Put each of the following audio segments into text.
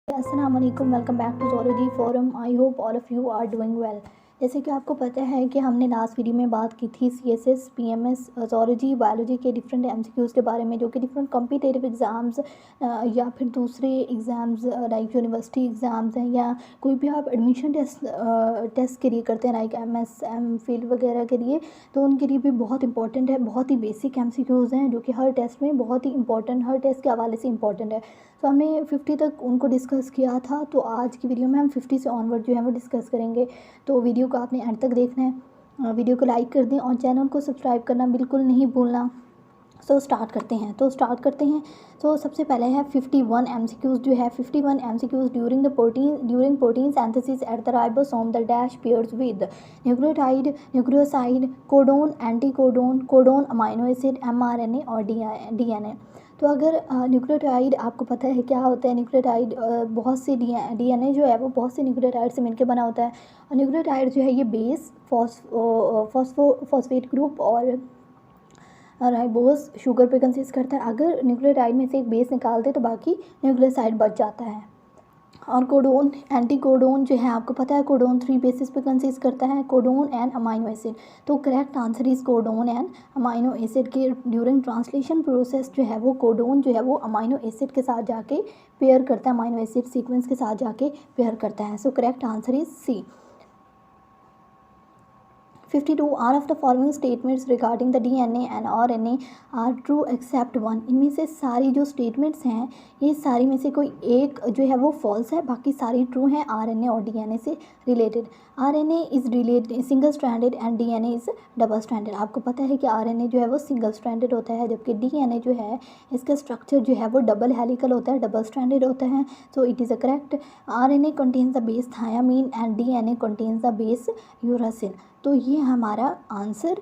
अस्सलाम वालेकुम, welcome back to zoology forum. I hope all of you are doing well. जैसे कि आपको पता है कि हमने लास्ट वीडियो में बात की थी सीएसएस, पीएमएस, ज़ूलॉजी, बायोलॉजी के डिफरेंट एमसीक्यूज़ के बारे में, जो कि डिफरेंट कॉम्पिटिटिव एग्ज़ाम्स या फिर दूसरे एग्ज़ाम्स लाइक यूनिवर्सिटी एग्ज़ाम्स हैं, या कोई भी आप एडमिशन टेस्ट के लिए करते हैं लाइक एमएस, एमफिल वगैरह के लिए, तो उनके लिए भी बहुत इंपॉर्टेंट है। बहुत ही बेसिक एमसीक्यूज़ हैं जो कि हर टेस्ट में बहुत ही इंपॉर्टेंट, हर टेस्ट के हवाले से इंपॉर्टेंट है। तो हमने 50 तक उनको डिस्कस किया था, तो आज की वीडियो में हम 50 से ऑनवर्ड जो है वो डिस्कस करेंगे। तो वीडियो को आपने एंड तक देखना है। वीडियो को लाइक कर दें और चैनल को सब्सक्राइब करना बिल्कुल नहीं भूलना। स्टार्ट करते हैं। तो सबसे पहले है 51 एमसीक्यूज़ जो है 51 MCQs during protein synthesis at the ribosome the dash pairs with nucleotide, nucleoside, codon, anticodon, codon, amino acid, mRNA और डीएनए। तो अगर न्यूक्लियोटाइड, आपको पता है क्या होता है न्यूक्लियोटाइड, बहुत से डीएनए जो है वो बहुत से न्यूक्लियोटाइड से मिलकर बना होता है। और न्यूक्लियोटाइड जो है ये बेस, फॉस्फेट ग्रुप और राइबोस शुगर पे कंसिस्ट करता है। अगर न्यूक्लियोटाइड में से एक बेस निकाल दे तो बाकी न्यूक्लियोसाइड बच जाता है। और कोडोन, एंटीकोडोन जो है आपको पता है कोडोन 3 बेसिस पे कंसिस्ट करता है, कोडोन एंड अमाइनो एसिड। तो correct answer is codon and amino acid के ड्यूरिंग ट्रांसलेशन प्रोसेस जो है वो कोडोन जो है वो अमाइनो एसिड के साथ जाके पेयर करता है, अमाइनो एसिड सीक्वेंस के साथ जाके पेयर करता है। So correct answer is C. 52 all of the following statements regarding the DNA and RNA are true except one। इनमें से सारी जो स्टेटमेंट्स हैं ये सारी में से कोई एक जो है वो फॉल्स है, बाकी सारी ट्रू हैं आरएनए और डीएनए से related. RNA is related single stranded and DNA is double stranded. आपको पता है कि आरएनए जो है वो सिंगल स्ट्रैंडेड होता है, जबकि डीएनए जो है इसका स्ट्रक्चर जो है वो डबल हेलिकल होता है, डबल स्ट्रैंडेड होता है। So it is a correct. RNA contains the base thymine and DNA contains the base uracil. तो ये हमारा आंसर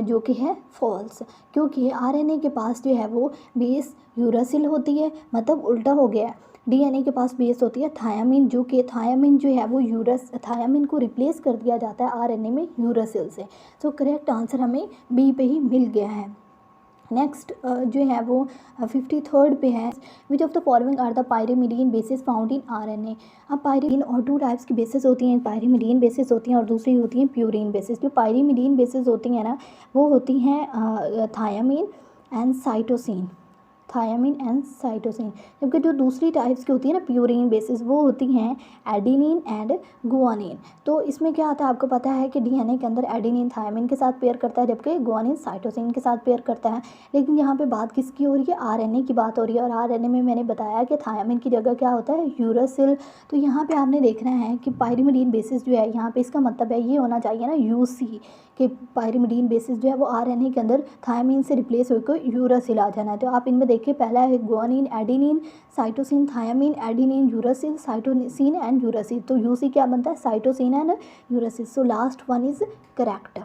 जो कि है फॉल्स, क्योंकि आरएनए के पास जो है वो बेस यूरासिल होती है, मतलब उल्टा हो गया। डीएनए के पास बेस होती है थायामीन, जो कि थायामीन जो है वो थायामीन को रिप्लेस कर दिया जाता है आरएनए में यूरासिल से। तो करेक्ट आंसर हमें बी पे ही मिल गया है। नेक्स्ट जो है वो 53rd पे है, which of the following are the pyrimidine bases found in RNA. अब पायरीमिडीन और 2 टाइप्स की बेसिस होती हैं, पायरीमिडीन बेसिस होती हैं और दूसरी होती हैं प्यूरीन बेसिस। जो पायरीमिडीन बेसिस होती हैं ना वो होती हैं thiamine and cytosine, thiamine and cytosine. जबकि जो दूसरी टाइप्स की होती है ना प्यूरीन बेसिस, वो होती हैं एडेनिन एंड गुआनिन। तो इसमें क्या आता है आपको पता है कि डीएनए के अंदर एडेनिन थायामीन के साथ पेयर करता है, जबकि गुआनिन साइटोसिन के साथ पेयर करता है। लेकिन यहाँ पे बात किसकी हो रही है, आरएनए की बात हो रही है। और आरएनए में मैंने बताया कि थायामीन की जगह क्या होता है, यूरासिल। तो यहाँ पे आपने देखना है कि पायरीमिडीन बेसिस जो है यहाँ पे इसका मतलब है ये होना चाहिए ना यूसी, कि पायरीमिडीन बेसिस जो है वो आरएनए के अंदर थायामीन से रिप्लेस होकर यूरासिल आ जाना है। तो आप इनमें देखिए, पहला है guanine, adenine, cytosine, thymine, adenine, uracil, cytosine and uracil. तो यूसी क्या बनता है, cytosine and uracil. So last one is correct.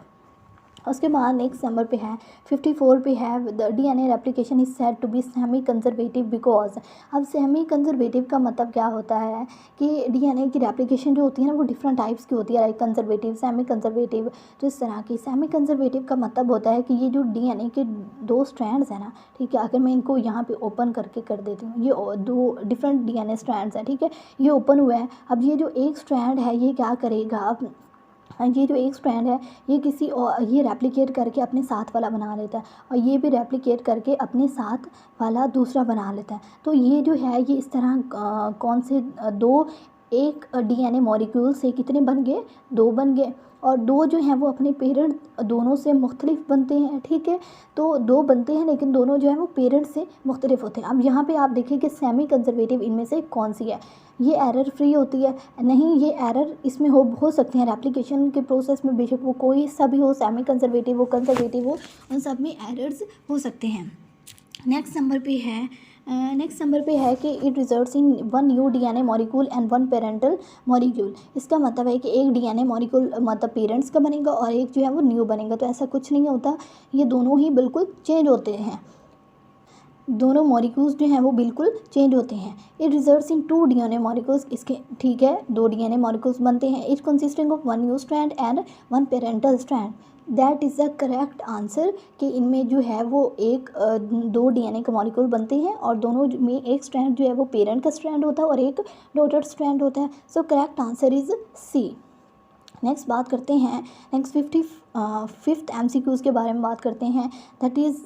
उसके बाद नेक्स्ट नंबर पे है 54 पे है, the DNA replication is said to be semiconservative because. अब सेमी कंजर्वेटिव का मतलब क्या होता है कि डीएनए की रेप्लिकेशन जो होती है ना वो डिफरेंट टाइप्स की होती है, लाइक कंजर्वेटिव, सेमी कंजर्वेटिव। तो इस तरह की सेमी कंजर्वेटिव का मतलब होता है कि ये जो डीएनए के 2 स्ट्रैंड्स हैं ना, ठीक है, अगर मैं इनको यहाँ पे ओपन करके कर देती हूँ, ये 2 डिफरेंट डीएनए स्ट्रैंड्स हैं, ठीक है, ये ओपन हुआ है। अब ये जो एक स्ट्रैंड है ये क्या करेगा, अब ये जो एक स्ट्रैंड है ये किसी और ये रेप्लिकेट करके अपने साथ वाला बना लेता है, और ये भी रेप्लिकेट करके अपने साथ वाला दूसरा बना लेता है। तो ये जो है ये इस तरह कौन से 2 एक डीएनए मॉलिक्यूल से कितने बन गए, 2 बन गए। और 2 जो हैं वो अपने पेरेंट दोनों से मुख्तलिफ बनते हैं, ठीक है। तो 2 बनते हैं लेकिन दोनों जो है वो पेरेंट से मुख्तलिफ होते हैं। अब यहाँ पे आप देखिए कि सेमी कंजर्वेटिव इनमें से कौन सी है, ये एरर फ्री होती है, नहीं ये एरर इसमें हो सकते हैं रेप्लिकेशन के प्रोसेस में, बेशक वो कोई सा भी हो, सेमी कंजर्वेटिव हो, कंजर्वेटिव हो, उन सब में एरर्स हो सकते हैं। नेक्स्ट नंबर पे है कि it results in 1 new DNA molecule and 1 parental molecule. इसका मतलब है कि एक डीएनए मॉलिक्यूल मतलब पेरेंट्स का बनेगा और एक जो है वो न्यू बनेगा। तो ऐसा कुछ नहीं होता, ये दोनों ही बिल्कुल चेंज होते हैं, दोनों मॉलिक्यूल्स जो हैं वो बिल्कुल चेंज होते हैं। It results in 2 DNA molecules, इसके ठीक है 2 डीएनए मॉलिक्यूल्स बनते हैं, etch consisting of 1 new strand and 1 parental strand. That is the correct answer कि इनमें जो है वो एक दो डीएनए के मॉलिक्यूल बनते हैं और दोनों में एक स्ट्रैंड जो है वो पेरेंट का स्ट्रैंड होता है और एक डॉटर स्ट्रैंड होता है। So correct answer is C. Next बात करते हैं, नेक्स्ट 55th MCQs के बारे में बात करते हैं। That is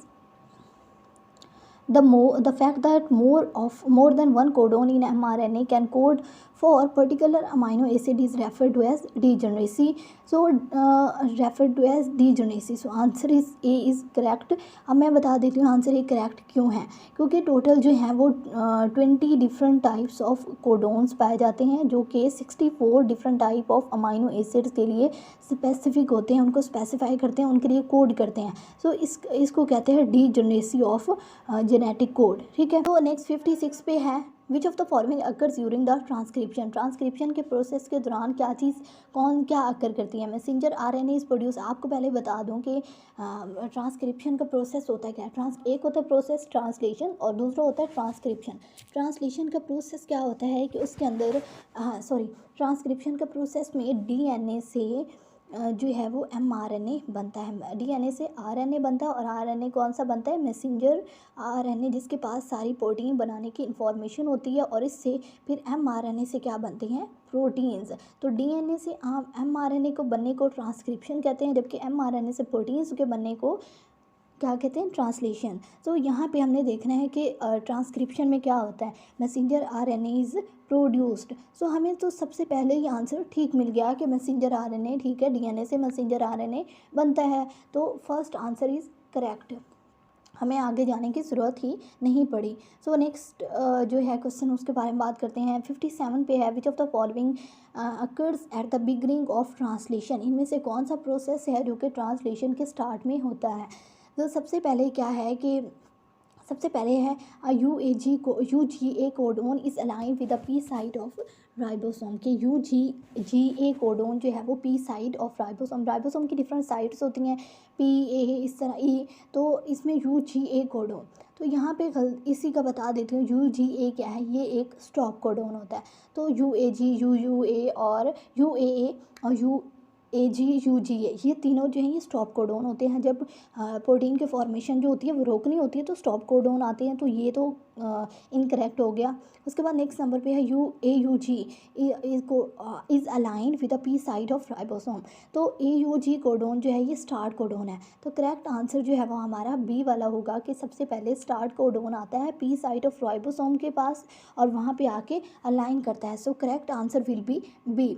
the fact that more than one codon in mRNA can code for particular amino acid is referred to as degeneracy. So referred to as degeneracy. So answer is A is correct. अब मैं बता देती हूँ answer A correct क्यों है, क्योंकि total जो है वो 20 डिफरेंट टाइप्स ऑफ कोडोन्स पाए जाते हैं जो कि 64 different type of amino acids के लिए स्पेसिफिक होते हैं, उनको स्पेसिफाई करते हैं, उनके लिए कोड करते हैं। सो इसको कहते हैं डीजेनरेसी ऑफ जेनेटिक कोड। ठीक है, तो नेक्स्ट 56 पे है, which of the following occurs during the transcription. Transcription के प्रोसेस के दौरान क्या अकर करती है। Messenger RNA is produce. आपको पहले बता दूं कि ट्रांसक्रिप्शन का प्रोसेस होता है क्या। एक होता है प्रोसेस ट्रांसलेशन और दूसरा होता है ट्रांसक्रिप्शन। ट्रांसलेशन का प्रोसेस क्या होता है कि उसके अंदर ट्रांसक्रिप्शन का प्रोसेस में DNA से जो है वो mRNA बनता है। DNA से RNA बनता है और RNA कौन सा बनता है, मैसेंजर RNA, जिसके पास सारी प्रोटीन बनाने की इंफॉर्मेशन होती है और इससे फिर mRNA से क्या बनते हैं, प्रोटीन्स। तो DNA से mRNA को बनने को ट्रांसक्रिप्शन कहते हैं, जबकि mRNA से प्रोटीन्स के बनने को क्या कहते हैं, ट्रांसलेशन। तो यहाँ पे हमने देखना है कि ट्रांसक्रिप्शन में क्या होता है, मैसेंजर RNA इज़ प्रोड्यूस्ड। सो हमें तो सबसे पहले ही आंसर ठीक मिल गया कि मैसेंजर RNA, ठीक है, DNA से मैसेंजर RNA बनता है, तो फर्स्ट आंसर इज़ करेक्ट। हमें आगे जाने की ज़रूरत ही नहीं पड़ी। सो नेक्स्ट जो है क्वेश्चन उसके बारे में बात करते हैं। 57 पे है, which of the following occurs at the beginning of translation. इनमें से कौन सा प्रोसेस है जो कि ट्रांसलेशन के स्टार्ट में होता है। तो सबसे पहले क्या है कि सबसे पहले है UGA codon is align with the P side of ribosome के। UGA कोडोन जो है वो पी साइड ऑफ राइबोसोम की डिफरेंट साइड्स होती हैं, PA इस तरह E, तो इसमें UGA कोडोन। तो यहाँ पे इसी का बता देती हूँ, UGA क्या है, ये एक स्टॉप कोडोन होता है। तो UAG, UUA और UAA और UGA ये तीनों जो हैं ये स्टॉप कोडोन होते हैं। जब प्रोटीन के फॉर्मेशन जो होती है वो रोकनी होती है तो स्टॉप कोडोन आते हैं, तो ये तो इनकरेक्ट हो गया। उसके बाद नेक्स्ट नंबर पे है AUG is aligned with the P side of ribosome. तो AUG कोडोन जो है ये स्टार्ट कोडोन है, तो करेक्ट आंसर जो है वो हमारा बी वाला होगा कि सबसे पहले स्टार्ट कोडोन आता है पी साइड ऑफ राइबोसोम के पास और वहाँ पे आके अलाइन करता है। So correct answer will be B.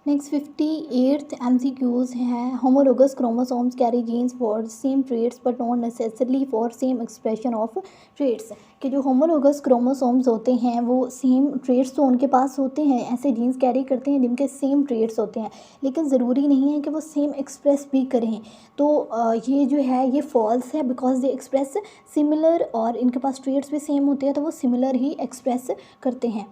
Next 58th MCQs हैं, homologous chromosomes carry genes for same traits but not necessarily for same expression of traits. कि जो होमोलोगस क्रोमोसोम्स होते हैं वो सेम ट्रेट्स तो उनके पास होते हैं, ऐसे जीन्स कैरी करते हैं जिनके सेम ट्रेट्स होते हैं, लेकिन ज़रूरी नहीं है कि वो सेम एक्सप्रेस भी करें। तो ये जो है ये फॉल्स है, बिकॉज दे एक्सप्रेस सिमिलर और इनके पास ट्रेट्स भी सेम होते हैं तो वो सिमिलर ही एक्सप्रेस करते हैं।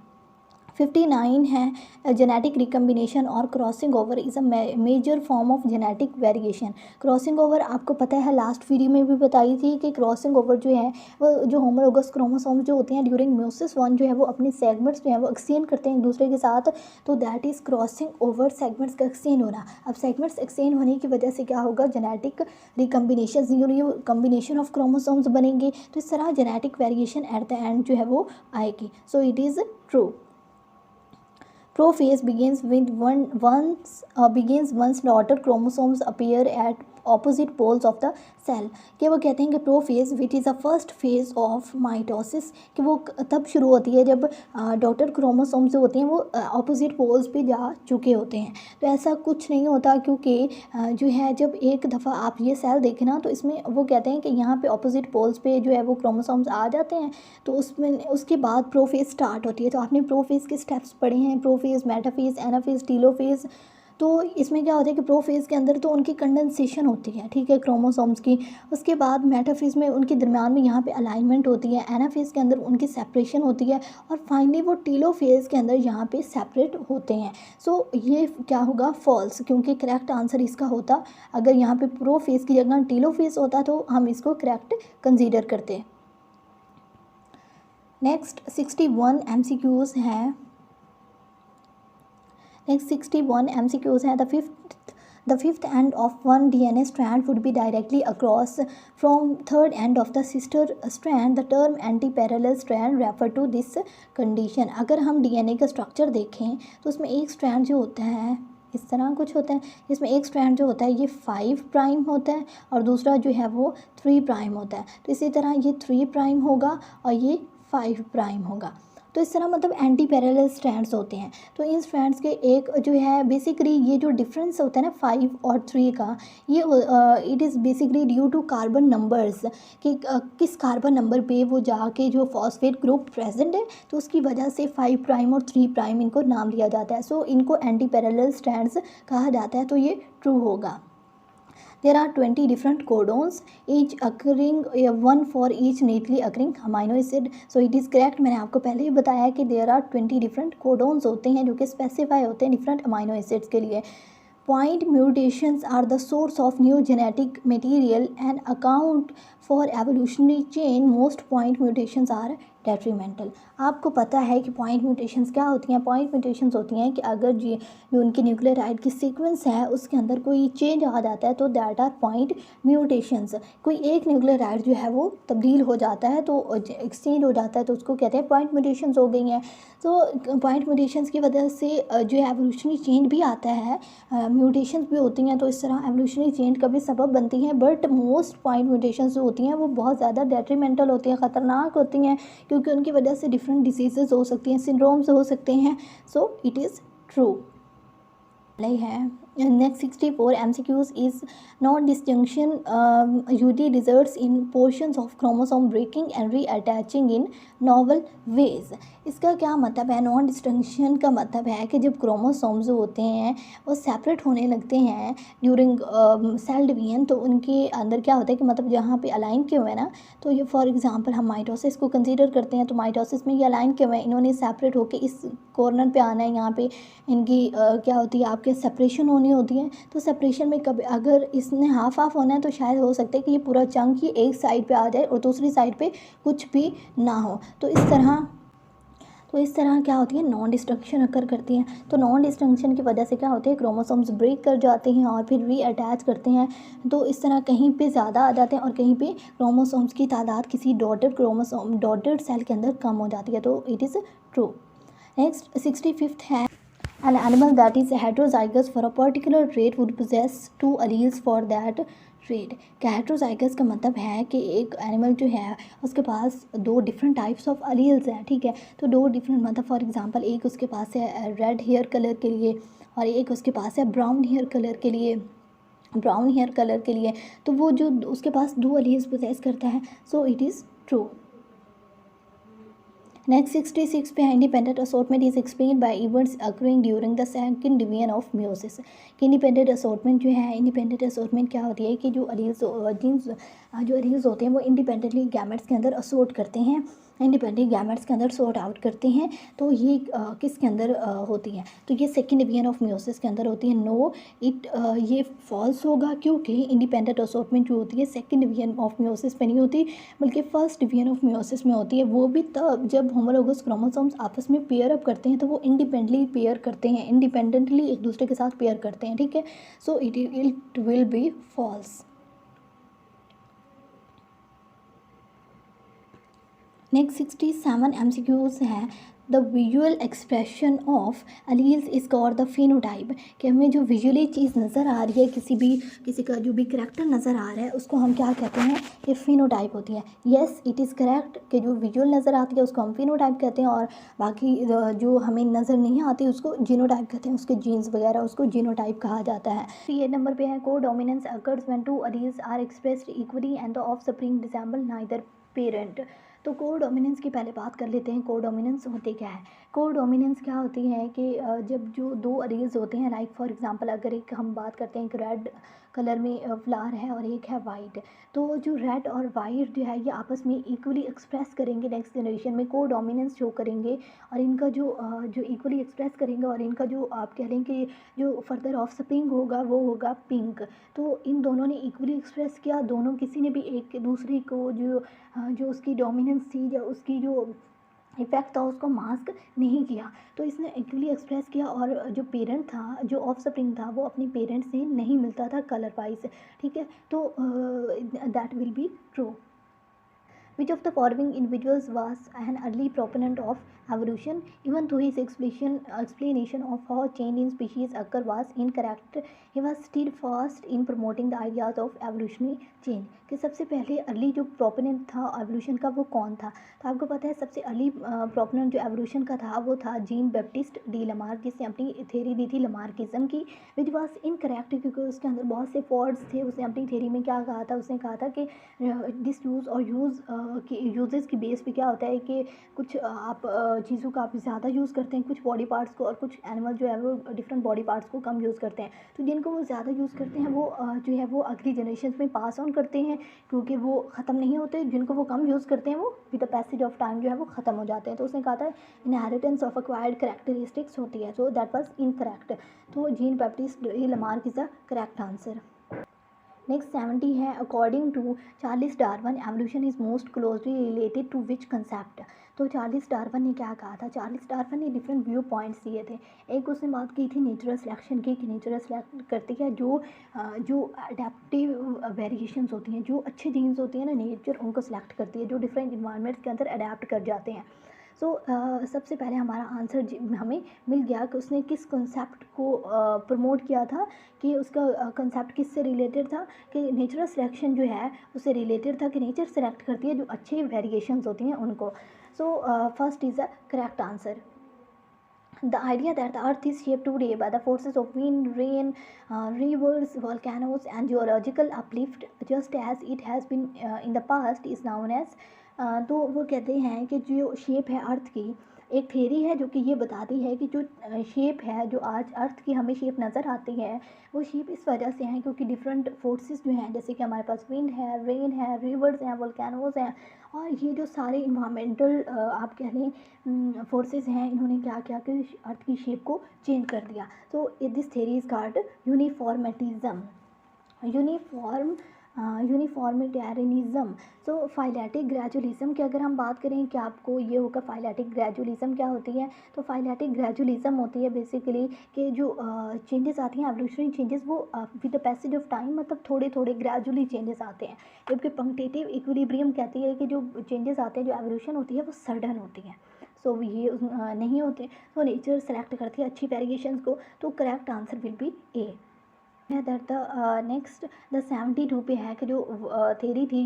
59 है, जेनेटिक रिकम्बिनेशन और crossing over is a major form of genetic variation. Crossing over आपको पता है, लास्ट वीडियो में भी बताई थी कि क्रॉसिंग ओवर जो है वो जो होमोलोगस क्रोमोसोम जो होते हैं ड्यूरिंग म्यूसिस 1 जो है वो अपने सेगमेंट्स जो है वो एक्सचेंज करते हैं एक दूसरे के साथ, तो that is crossing over, segments का एक्सचेंज होना। अब सेगमेंट्स एक्सचेंज होने की वजह से क्या होगा, genetic recombination, combination of chromosomes बनेंगे, तो इस तरह genetic variation at the end जो है वो आएगी। सो it is true. Prophase begins once daughter chromosomes appear at opposite poles of the cell। कि वो कहते हैं कि prophase which is the first phase of mitosis, कि वो तब शुरू होती है जब डॉटर क्रोमोसोम्स जो होते हैं वो ऑपोजिट पोल्स पे जा चुके होते हैं। तो ऐसा कुछ नहीं होता, क्योंकि जो है जब एक दफ़ा आप ये सेल देखें ना तो इसमें वो कहते हैं कि यहाँ पे ऑपोजिट पोल्स पे जो है वो क्रोमोसोम्स आ जाते हैं, तो उसमें उसके बाद प्रोफेज स्टार्ट होती है। तो आपने प्रोफेज के स्टेप्स पढ़े हैं, प्रोफेज, मेटाफेज, एनाफेज, टीलोफेज। तो इसमें क्या होता है कि प्रोफेज के अंदर तो उनकी कंडेंसेशन होती है, ठीक है, क्रोमोसोम्स की। उसके बाद मेटाफेज में उनके दरमियान में यहाँ पे अलाइनमेंट होती है, एनाफेज के अंदर उनकी सेपरेशन होती है और फाइनली वो टीलोफेज के अंदर यहाँ पे सेपरेट होते हैं। सो ये क्या होगा, फॉल्स, क्योंकि करेक्ट आंसर इसका होता, अगर यहाँ पे प्रोफेज की जगह टीलोफेज होता तो हम इसको करेक्ट कंसीडर करते। नेक्स्ट 61 MCQs हैं। नेक्स्ट 61 MCQs हैं। The The fifth end of one DNA strand would be directly across from third end of the sister strand. The term anti-parallel strand refer to this condition. अगर हम DNA का structure देखें तो उसमें एक strand जो होता है इस तरह कुछ होता है, इसमें एक स्ट्रैंड जो होता है ये 5 प्राइम होता है और दूसरा जो है वो 3 प्राइम होता है। तो इसी तरह ये 3 प्राइम होगा और ये 5 प्राइम होगा। तो इस तरह मतलब एंटी पैरेलल स्ट्रैंड्स होते हैं। तो इन स्ट्रैंड्स के एक जो है बेसिकली ये जो डिफरेंस होता है ना 5 और 3 का, ये it is basically due to carbon numbers कि किस कार्बन नंबर पे वो जाके जो फॉस्फेट ग्रुप प्रेजेंट है, तो उसकी वजह से 5 प्राइम और 3 प्राइम इनको नाम लिया जाता है। सो इनको एंटी पैरेलल स्ट्रैंड्स कहा जाता है। तो ये ट्रू होगा। There are 20 different codons, each occurring one for each neatly occurring amino acid. So it is correct. मैंने आपको पहले ही बताया कि there are 20 different codons होते हैं जो कि स्पेसिफाई होते हैं डिफरेंट अमाइनो एसिड्स के लिए। Point mutations are the source of new genetic material and account for evolutionary chain. Most point mutations are detrimental. आपको पता है कि पॉइंट म्यूटेशंस क्या होती हैं? पॉइंट म्यूटेशंस होती हैं कि अगर जो उनकी न्यूक्लियोटाइड की सीक्वेंस है उसके अंदर कोई चेंज आ जाता है तो दैट आर पॉइंट म्यूटेशंस। कोई एक न्यूक्लियोटाइड जो है वो तब्दील हो जाता है तो एक्सचेंज हो जाता है तो उसको कहते हैं पॉइंट म्यूटेशंस हो गई हैं। तो पॉइंट म्यूटेशंस की वजह से जो एवोल्यूशनरी चेंज भी आता है, म्यूटेशंस भी होती हैं, तो इस तरह एवोल्यूशनरी चेंज का भी सबब बनती हैं। बट मोस्ट पॉइंट म्यूटेशंस जो होती हैं वो बहुत ज़्यादा डेट्रीमेंटल होती हैं, ख़तरनाक होती हैं, क्योंकि उनकी वजह से डिफरेंट डिसीजेज़ हो सकती हैं, सिंड्रोम्स हो सकते हैं। सो इट इज़ ट्रू है। Next 64 MCQs is nondisjunction यूडी results in portions of chromosome breaking and reattaching in novel ways. इसका क्या मतलब है? नॉन डिस्जंक्शन का मतलब है कि जब क्रोमोसोम्स होते हैं वो सेपरेट होने लगते हैं ड्यूरिंग सेल डिवीजन, तो उनके अंदर क्या होता है कि मतलब जहाँ पे अलाइन किए हुए हैं ना, तो ये फॉर एग्जांपल हम माइटोसिस को कंसीडर करते हैं, तो माइटोसिस में ये अलाइन किए हुए हैं, इन्होंने सेपरेट होकर इस कॉर्नर पे आना है, यहाँ पे इनकी क्या होती है आपके सेपरेशन होनी होती है। तो सेपरेशन में कभी अगर इसने हाफ हाफ होना है तो शायद हो सकता है कि ये पूरा चंक ही एक साइड पे आ जाए और दूसरी साइड पे कुछ भी ना हो। तो इस तरह क्या होती है, नॉन डिस्ट्रक्शन अकर करती हैं। तो नॉन डिस्ट्रक्शन की वजह से क्या होती है, क्रोमोसोम्स ब्रेक कर जाते हैं और फिर रीअटैच करते हैं। तो इस तरह कहीं पे ज़्यादा आ जाते हैं और कहीं पे क्रोमोसोम्स की तादाद किसी डॉटेड सेल के अंदर कम हो जाती है। तो it is true. Next 65th है, an animal that is heterozygous for a particular trait would possess 2 alleles for that trait। क्या heterozygous का मतलब है कि एक एनिमल जो है उसके पास 2 डिफरेंट टाइप्स ऑफ अलील्स हैं, ठीक है। तो 2 डिफरेंट मतलब फॉर एग्जांपल एक उसके पास है रेड हेयर कलर के लिए और एक उसके पास है ब्राउन हेयर कलर के लिए, तो वो जो उसके पास 2 अलील्स पोजेस करता है। So it is true. Next 66 पे independent assortment is explain by events occurring during the second division of meiosis. कि इंडिपेंडेंट असॉर्टमेंट जो है, इंडिपेंडेंट असॉर्टमेंट क्या होती है कि जो अलील्स होते हैं वो इंडिपेंडेंटली गैमेट्स के अंदर असॉर्ट करते हैं, इंडिपेंडेंट गैमेट्स के अंदर सॉर्ट आउट करते हैं। तो ये किसके अंदर होती है? तो ये सेकंड डिवीजन ऑफ मियोसिस के अंदर होती है। नो, ये फॉल्स होगा क्योंकि इंडिपेंडेंट असॉर्टमेंट जो होती है सेकंड डिवीजन ऑफ मियोसिस पे नहीं होती बल्कि फर्स्ट डिवीजन ऑफ मियोसिस में होती है। वो भी तब जब होमोलोगस क्रोमोसोम्स आपस में पेयर अप करते हैं, तो वो इंडिपेंडेंटली पेयर करते हैं, इंडिपेंडेंटली एक दूसरे के साथ पेयर करते हैं, ठीक है। So it will be false. Next 67 MCQs है, the visual expression of alleles is called the phenotype. कि हमें जो विजुअली चीज़ नज़र आ रही है, किसी का जो भी करैक्टर नज़र आ रहा है उसको हम क्या कहते हैं, कि फिनोटाइप होती है। येस इट इज़ करेक्ट कि जो विजुअल नज़र आती है उसको हम फिनोटाइप कहते हैं और बाकी जो हमें नज़र नहीं आती उसको जीनोटाइप कहते हैं, उसके जीन्स वगैरह उसको जीनोटाइप कहा जाता है। तो ये नंबर पे है, codominance occurs when 2 alleles are expressed equally and the offspring resemble neither parent. तो को डोमिनेंस की पहले बात कर लेते हैं। को डोमिनेंस होते क्या है? को डोमिनेंस क्या होती है कि जब जो 2 अलील्स होते हैं, लाइक फॉर एग्जांपल अगर एक हम बात करते हैं, एक रेड कलर में फ्लावर है और एक है वाइट, तो जो रेड और वाइट जो है ये आपस में इक्वली एक्सप्रेस करेंगे नेक्स्ट जनरेशन में, को डोमिनेंस शो करेंगे और इनका जो इक्वली एक्सप्रेस करेंगे और इनका जो आप कह लें कि जो फर्दर ऑफ स्प्रिंग होगा वो होगा पिंक। तो इन दोनों ने इक्वली एक्सप्रेस किया, दोनों किसी ने भी एक दूसरे को जो उसकी डोमिनेंस थी या उसकी जो इफ़ेक्ट था उसको मास्क नहीं किया। तो इसने एक्चुअली एक्सप्रेस किया, और जो पेरेंट था, जो ऑफस्प्रिंग था, वो अपने पेरेंट्स से नहीं मिलता था कलर वाइज, ठीक है। तो that will be true. Which of the following individuals was an early proponent of evolution, even though his explanation of how change in species occur was incorrect, he was steadfast in promoting the ideas of evolutionary change. कि सबसे पहले early जो proponent था evolution का वो कौन था? तो आपको पता है सबसे अर्ली प्रोपोनेंट जो एवोल्यूशन का था वो था जीन बैप्टिस्ट डी लमार्क, जिसने अपनी थ्योरी दी थी लमार्किज्म की, विच वॉज इनकरेक्ट, क्योंकि उसके अंदर बहुत से फॉल्ट्स थे। उसने अपनी थ्योरी में क्या कहा था? उसने कहा था कि डिस यूज़ और यूज़ की यूजेस की बेस पे क्या होता है कि कुछ आप चीज़ों का आप ज़्यादा यूज़ करते हैं, कुछ बॉडी पार्ट्स को, और कुछ एनिमल जो है वो डिफरेंट बॉडी पार्ट्स को कम यूज़ करते हैं। तो जिनको वो ज़्यादा यूज़ करते हैं वो जो है वो अगली जनरेशन में पास ऑन करते हैं, क्योंकि वो ख़त्म नहीं होते। जिनको वो कम यूज़ करते हैं वो with the passage of time जो है वो ख़त्म हो जाते हैं। तो उसने कहा था इनहेरिटेंस ऑफ एक्वायर्ड करेक्टरिस्टिक्स होती है, सो दैट वाज इनकरेक्ट। तो Jean Baptiste Lamarck is the correct answer. Next 70 है, according to Charles Darwin evolution is most closely related to which concept? तो चार्लिस डार्विन ने क्या कहा था? चार्लिस डार्विन ने डिफरेंट व्यू पॉइंट्स दिए थे। एक उसने बात की थी नेचुरल सिलेक्शन की, कि नेचुरल सिलेक्ट करती है जो अडेप्टिव वेरिएशंस होती हैं, जो अच्छे जीन्स होती हैं ना, नेचर उनको सिलेक्ट करती है, जो डिफरेंट इन्वायरमेंट्स के अंदर अडेप्ट कर जाते हैं। सो सबसे पहले हमारा आंसर हमें मिल गया कि उसने किस कंसेप्ट को प्रमोट किया था, कि उसका कंसेप्ट किससे रिलेटेड था, कि नेचुरल सिलेक्शन जो है उससे रिलेटेड था, कि नेचर सेलेक्ट करती है जो अच्छे वेरिएशंस होती हैं उनको। So first is the correct answer. The idea that the earth is shaped today by the forces of wind, rain, rivers, volcanoes and geological uplift, just as it has been in the past, is known as तो वो कहते हैं कि जो shape है अर्थ की, एक theory है जो कि ये बताती है कि जो शेप है, जो आज अर्थ की हमें शेप नज़र आती है, वो शेप इस वजह से हैं क्योंकि डिफरेंट फोर्सेस जो हैं, जैसे कि हमारे पास विंड है, रेन है, रिवर्स हैं, वोल्केनोज हैं, और ये जो सारे इन्वामेंटल आप कह लें फोर्सेस हैं, इन्होंने क्या किया कि अर्थ की शेप को चेंज कर दिया। तो this theory is called uniformitarianism, uniformitarianism. So phyletic gradualism की अगर हम बात करें, कि आपको ये होगा फाइलेटिक ग्रेजुअलिज्म क्या होती है? तो फाइलेटिक ग्रेजुअलिज्म होती है बेसिकली कि जो चेंजेस आती हैं, एवोल्यूशनरी चेंजेस, वो with the passage of time, मतलब थोड़े थोड़े ग्रेजुअली चेंजेस आते हैं। जबकि पंक्टेटिव इक्विलिब्रियम कहती है कि जो चेंजेस आते हैं, जो एवोल्यूशन होती है वो सडन होती है। सो ये नहीं होते। तो नेचर सेलेक्ट करती है अच्छी वेरिएशंस को। तो करेक्ट आंसर विल बी ए है दैट द नेक्स्ट द 72 पे है कि जो थेरी थी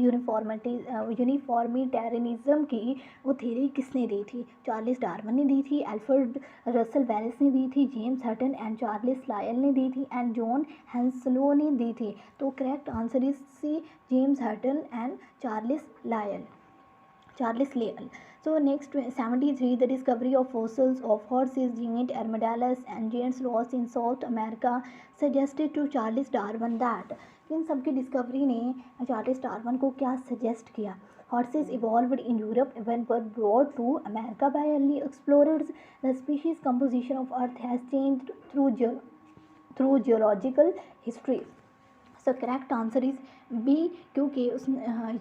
यूनिफॉर्मिटेरियनिज्म की, वो थेरी किसने दी थी? चार्लिस डार्विन ने दी थी, अल्फ्रेड रसल वेलिस ने दी थी, James Hutton and Charles Lyell ने दी थी, एंड जॉन हेंसलो ने दी थी। तो correct answer is C, James Hutton and Charles Lyell. So next 73, the discovery of fossils of horses, giant armadillos and giant sloths in South America suggested to Charles Darwin that इन सब की discovery ने Charles Darwin को क्या suggest किया? Horses evolved in Europe when were brought to America by early explorers. The species composition of Earth has changed through geological history. So correct answer is B, क्योंकि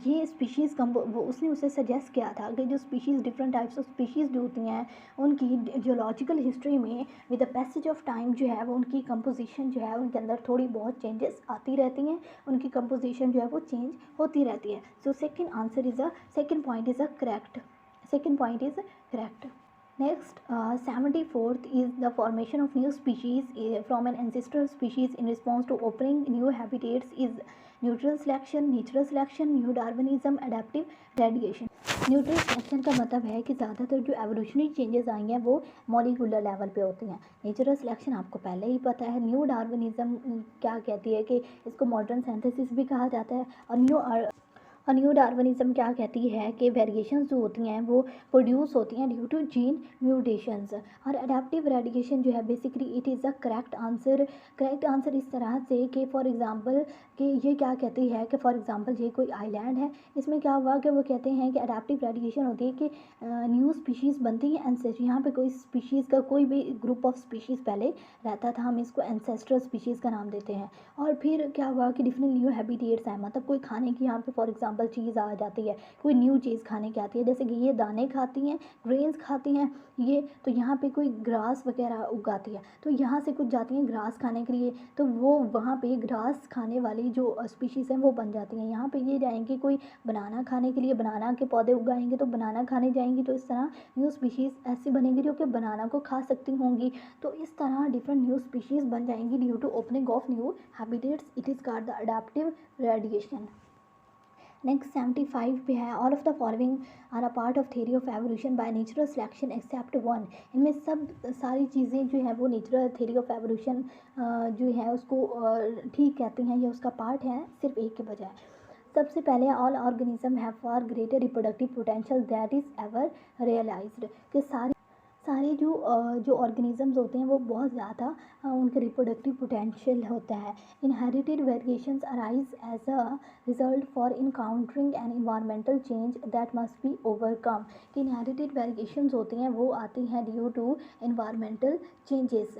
ये species उसने उसे suggest किया था कि जो species different types of species जो होती हैं, उनकी जियोलॉजिकल हिस्ट्री में with the passage of time जो है वो उनकी कंपोजिशन जो है उनके अंदर थोड़ी बहुत चेंजेस आती रहती हैं, उनकी कंपोजिशन जो है वो चेंज होती रहती है। So second point is a correct. Next, 74th is the formation of new species from an ancestral species in response to opening new habitats is neutral selection, natural selection, new Darwinism, adaptive radiation. Neutral selection का मतलब है कि ज़्यादातर जो evolutionary changes आई हैं वो molecular level पे होती हैं। नेचुरल सिलेक्शन आपको पहले ही पता है। न्यू डार्विनिज्म क्या कहती है कि इसको मॉडर्न सिंथेसिस भी कहा जाता है। और न्यू डार्विनिज्म क्या कहती है कि वेरिएशंस जो होती हैं वो प्रोड्यूस होती हैं ड्यू टू जीन म्यूटेशंस। और अडेप्टिव रेडिएशन जो है basically it is a correct answer इस तरह से कि फॉर एग्जांपल कि ये क्या कहती है कि फॉर एग्जांपल ये कोई आइलैंड है, इसमें क्या हुआ कि वो कहते हैं कि अडेप्टिव रेडिएशन होती है कि न्यू स्पीशीज़ बनती हैं एंसेस्टर। यहाँ पे कोई स्पीशीज़ का कोई भी ग्रुप ऑफ स्पीशीज़ पहले रहता था, हम इसको एंसेस्ट्रल स्पीशीज़ का नाम देते हैं। और फिर क्या हुआ कि डिफरेंट न्यू हैबिटेट्स हैं, मतलब कोई खाने की यहाँ पे फॉर एग्जाम्पल एग्जांपल चीज़ आ जाती है, कोई न्यू चीज़ खाने की आती है, जैसे कि ये दाने खाती हैं, ग्रेन्स खाती हैं ये, तो यहाँ पे कोई ग्रास वगैरह उगाती है, तो यहाँ से कुछ जाती हैं ग्रास खाने के लिए, तो वो वहाँ पे ग्रास खाने वाली जो स्पीशीज़ हैं वो बन जाती हैं। यहाँ पे ये जाएंगी कोई बनाना खाने के लिए, बनाना के पौधे उगाएंगे तो बनाना खाने जाएंगी, तो इस तरह न्यू स्पीशीज़ ऐसी बनेंगी जो कि बनाना को खा सकती होंगी। तो इस तरह डिफरेंट न्यू स्पीशीज़ बन जाएंगी due to opening of new habitats. It is called the adaptive radiation. Next 75 पे है, all of the following are a part of theory of evolution by natural selection except one. इनमें सब सारी चीज़ें जो है वो नेचुरल थ्योरी ऑफ एवोल्यूशन जो है उसको ठीक कहते हैं, या उसका पार्ट है, सिर्फ एक के बजाय। सबसे पहले all organism have far greater reproductive potential that is ever realised, कि सारे जो ऑर्गेनिजम्स होते हैं वो बहुत ज़्यादा उनका रिप्रोडक्टिव पोटेंशियल होता है। Inherited variations arise as a result for encountering an environmental change that must be overcome, कि इनहेरिटेड वेरिएशंस होती हैं वो आती हैं due to environmental changes.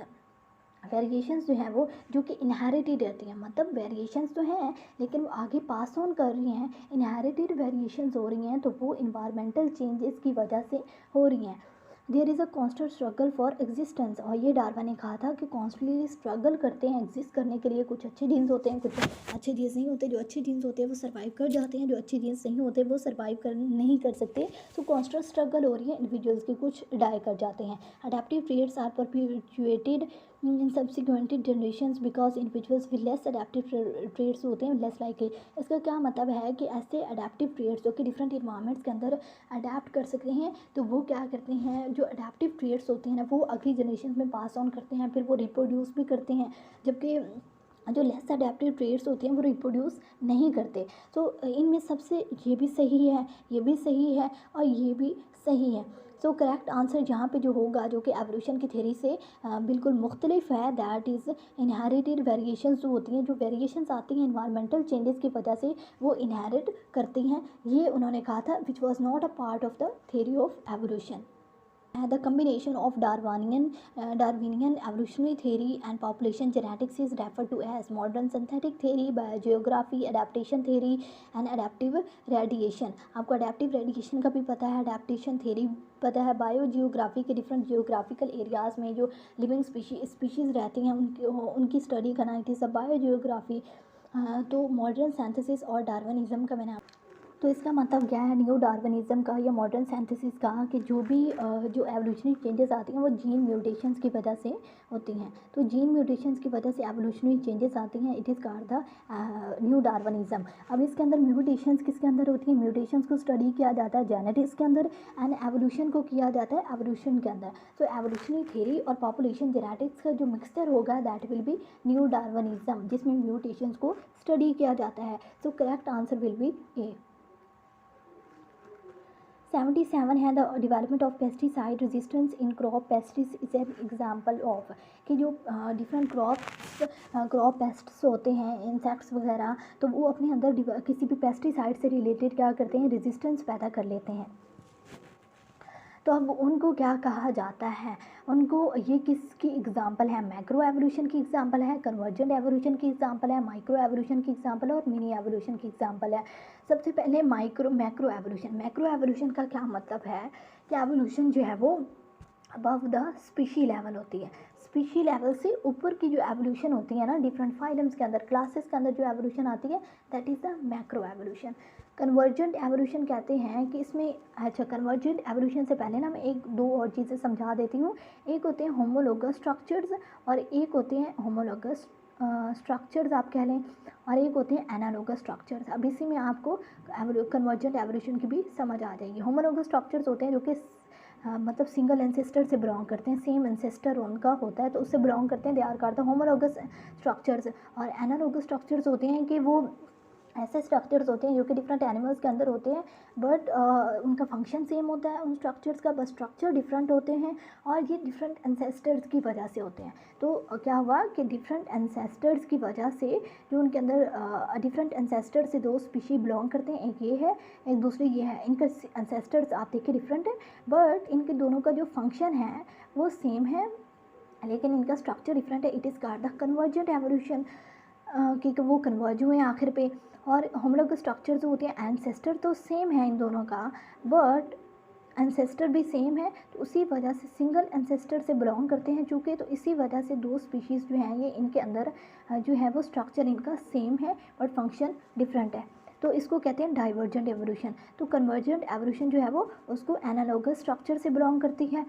Variations जो हैं वो जो कि इनहेरिटेड रहती हैं, मतलब वेरिएशंस तो हैं लेकिन वो आगे पास ऑन कर रही हैं, इनहेरिटेड वेरिएशंस हो रही हैं, तो वो इन्वायरमेंटल चेंजेस की वजह से हो रही हैं। There is a constant struggle for existence, और ये डार्विन ने कहा था कि कॉन्स्टेंटली स्ट्रगल करते हैं एग्जिस्ट करने के लिए। कुछ अच्छे जीन्स होते हैं, कुछ अच्छे जीन्स नहीं होते, जो अच्छे जीन्स होते हैं वो सर्वाइव कर जाते हैं, जो अच्छे जीन्स नहीं होते वो सर्वाइव नहीं कर सकते। तो कॉन्स्टेंट स्ट्रगल हो रही है इंडिविजुअल्स की, कुछ डाई कर जाते हैं। Adaptive traits are perpetuated in subsequent generations because individuals with less adaptive traits होते हैं लेस लाइकली। इसका क्या मतलब है कि ऐसे अडेप्टिव ट्रेड्स जो कि डिफरेंट इन्वायरमेंट्स के अंदर अडेप्ट कर सकते हैं, तो वो क्या करते हैं, जो अडेप्टिव ट्रेड्स होते हैं ना वो अगली जनरेशन में पास ऑन करते हैं, फिर वो रिप्रोड्यूस भी करते हैं, जबकि जो लेस अडेप्टिव ट्रेड्स होते हैं वो रिप्रोड्यूस नहीं करते। तो इनमें सबसे ये भी सही है, ये भी सही है और ये भी सही है। सो करेक्ट आंसर जहाँ पे जो होगा, जो कि एवोल्यूशन की थ्योरी से बिल्कुल मुख्तलिफ है, दैट इज़ इनहेरिटेड वेरिएशंस जो होती हैं, जो वेरिएशंस आती हैं इन्वायरमेंटल चेंजेस की वजह से वो इनहेरिट करती हैं, ये उन्होंने कहा था, which was not a part of the theory of evolution. The combination of Darwinian evolutionary theory and population genetics is referred to as modern synthetic theory, biogeography, adaptation theory and adaptive radiation। आपको adaptive radiation का भी पता है, adaptation theory पता है, biogeography के different geographical areas में जो लिविंग स्पीशीज़ रहती हैं उनकी स्टडी करना, इट इज़ अ बायोजियोग्राफी। तो मॉडर्न सिंथेसिस और डार्विनिज्म का मैंने तो इसका मतलब क्या है, न्यू डार्विनिज्म का या मॉडर्न सिंथेसिस का, कि जो भी जो एवोल्यूशनरी चेंजेस आती हैं वो जीन म्यूटेशंस की वजह से होती हैं। तो जीन म्यूटेशंस की वजह से एवोल्यूशनरी चेंजेस आती हैं, it is called the new Darwinism. अब इसके अंदर म्यूटेशंस किसके अंदर होती हैं, म्यूटेशंस को स्टडी किया जाता है जेनेटिक्स के अंदर, एंड एवोल्यूशन को किया जाता है एवोल्यूशन के अंदर। तो एवोल्यूशनरी थ्योरी और पॉपुलेशन जेनेटिक्स का जो मिक्सचर होगा that will be new Darwinism, जिसमें म्यूटेशंस को स्टडी किया जाता है। So correct answer will be A. 77 है, the development of pesticide resistance in crop pests is an example of, कि जो डिफरेंट क्रॉप पेस्ट्स होते हैं, इंसेक्ट्स वगैरह, तो वो अपने अंदर किसी भी पेस्टिसाइड से रिलेटेड क्या करते हैं, रेजिस्टेंस पैदा कर लेते हैं। तो अब उनको क्या कहा जाता है, उनको ये किसकी एग्जांपल है, मैक्रो एवोल्यूशन की एग्जांपल है, कन्वर्जेंट एवोल्यूशन की एग्जांपल है, माइक्रो एवोल्यूशन की एग्जांपल है और मिनी एवोल्यूशन की एग्जांपल है। सबसे पहले मैक्रो एवोल्यूशन। मैक्रो एवोल्यूशन का क्या मतलब है कि एवोल्यूशन जो है वो अबव द स्पीशी लेवल होती है, स्पीशी लेवल से ऊपर की जो एवोल्यूशन होती है ना, डिफरेंट फाइलम्स के अंदर, क्लासेस के अंदर जो एवोल्यूशन आती है that is the macro evolution. Convergent evolution कहते हैं कि इसमें, अच्छा कन्वर्जेंट एवोल्यूशन से पहले ना मैं एक दो और चीज़ें समझा देती हूँ। एक होते हैं होमोलोगस स्ट्रक्चर्स और एक होते हैं होमोलोगस स्ट्रक्चर्स आप कह लें, और एक होते हैं एनालोगस स्ट्रक्चर्स। अब इसी में आपको कन्वर्जेंट एवोल्यूशन की भी समझ आ जाएगी। होमोलोगस स्ट्रक्चर्स होते हैं जो कि मतलब सिंगल एंसेस्टर से बिलोंग करते हैं, सेम एंसेस्टर उनका होता है तो उससे बिलोंग करते हैं, they are called the homologous structures. और एनालोगस स्ट्रक्चर्स होते हैं कि वो ऐसे स्ट्रक्चर्स होते हैं जो कि डिफरेंट एनिमल्स के अंदर होते हैं, बट उनका फंक्शन सेम होता है उन स्ट्रक्चर्स का, बस स्ट्रक्चर डिफरेंट होते हैं और ये डिफरेंट एंसेस्टर्स की वजह से होते हैं। तो क्या हुआ कि डिफरेंट एंसेस्टर्स की वजह से जो उनके अंदर डिफरेंट एंसेस्टर्स से दो स्पीशी बिलोंग करते हैं, एक ये है एक दूसरी ये है, इनके एंसेस्टर्स आप देखिए डिफरेंट है बट इनके दोनों का जो फंक्शन है वो सेम है लेकिन इनका स्ट्रक्चर डिफरेंट है। It is called the convergent evolution, क्योंकि वो कन्वर्ज हुए हैं आखिर पे। और होमोलॉगस स्ट्रक्चर जो होते हैं, एंसेस्टर तो सेम है इन दोनों का, बट एंसेस्टर भी सेम है, तो उसी वजह से सिंगल एंसेस्टर से बिलोंग करते हैं चूँकि, तो इसी वजह से दो स्पीशीज़ जो हैं ये इनके अंदर जो है वो स्ट्रक्चर इनका सेम है बट फंक्शन डिफरेंट है, तो इसको कहते हैं डाइवर्जेंट एवोल्यूशन। तो कन्वर्जेंट एवोल्यूशन जो है वो उसको एनालॉगस स्ट्रक्चर से बिलोंग करती है।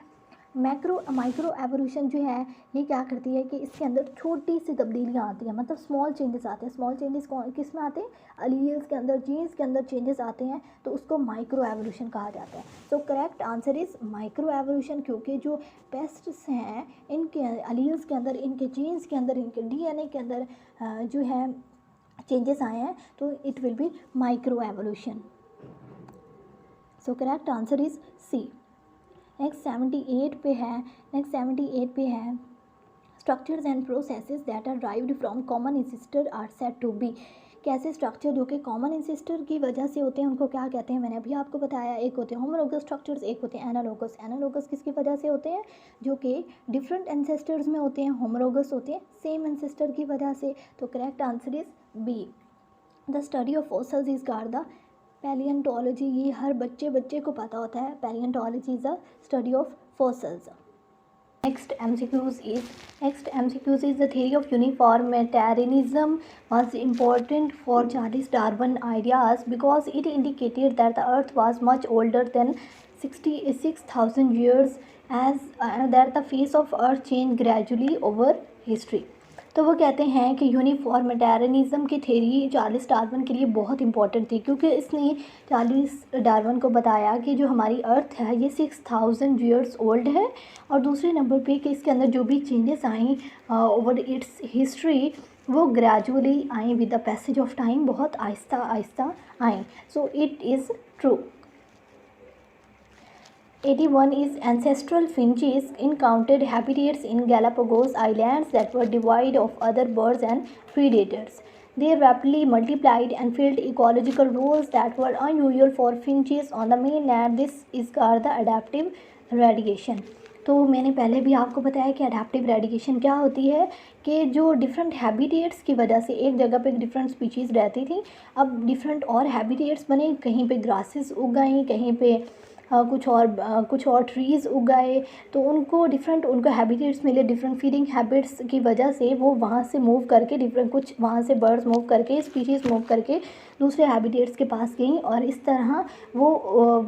माइक्रो एवोल्यूशन जो है ये क्या करती है कि इसके अंदर छोटी सी तब्दीलियाँ आती हैं, मतलब स्मॉल चेंजेस आते हैं। स्मॉल चेंजेस किस में आते हैं? अलील्स के अंदर, जीन्स के अंदर चेंजेस आते हैं, तो उसको माइक्रो एवोल्यूशन कहा जाता है। तो correct answer is micro evolution, क्योंकि जो पेस्ट्स हैं इनके अलील्स के अंदर, इनके जीन्स के अंदर, इनके डीएनए के अंदर जो है चेंजेस आए हैं, तो it will be micro evolution. So correct answer is C. Next 78 पे है structures and processes that are derived from common ancestor are said to be. कैसे स्ट्रक्चर जो कि कॉमन इंसिस्टर की वजह से होते हैं उनको क्या कहते हैं? मैंने अभी आपको बताया, एक होते हैं होमोलॉगस स्ट्रक्चर्स, एक होते हैं एनालॉगस। एनालॉगस किसकी वजह से होते हैं? जो कि डिफरेंट एंसेस्टर्स में होते हैं। होमोलॉगस होते हैं सेम एंसेस्टर की वजह से। तो correct answer is B. The study of fossils is called the palaeontology. ये हर बच्चे को पता होता है। Palaeontology is the study of fossils. Next MCQs is the theory of uniformitarianism was important for Charles Darwin ideas because it indicated that the Earth was much older than 66,000 years, as that the face of Earth changed gradually over history. तो वो कहते हैं कि uniformitarianism की theory Charles Darwin के लिए बहुत important थी, क्योंकि इसने चार्ल्स डार्विन को बताया कि जो हमारी अर्थ है ये 6000 ईयर्स ओल्ड है, और दूसरे नंबर पे कि इसके अंदर जो भी चेंजेस आई ओवर इट्स हिस्ट्री वो ग्रेजुअली आई with the passage of time, बहुत आहिस्ता आहिस्ता आई। So it is true. 81 is ancestral finches encountered habitats in Galapagos Islands that were devoid of other birds and predators. They rapidly multiplied and filled ecological roles that were unusual for finches on the mainland. This is called the adaptive radiation. तो मैंने पहले भी आपको बताया कि adaptive radiation क्या होती है, कि जो डिफरेंट हैबिटेट्स की वजह से एक जगह पे डिफरेंट स्पीशीज़ रहती थी, अब डिफरेंट और हैबिटेट्स बने, कहीं पे ग्रासेस उग गई, कहीं पे कुछ और ट्रीज़ उगाए, तो उनको उनको हैबिटेट्स मिले, डिफरेंट फीडिंग हैबिट्स की वजह से वो वहाँ से मूव करके कुछ वहाँ से बर्ड्स मूव करके, स्पीशीज़ मूव करके दूसरे हैबिटेट्स के पास गई, और इस तरह वो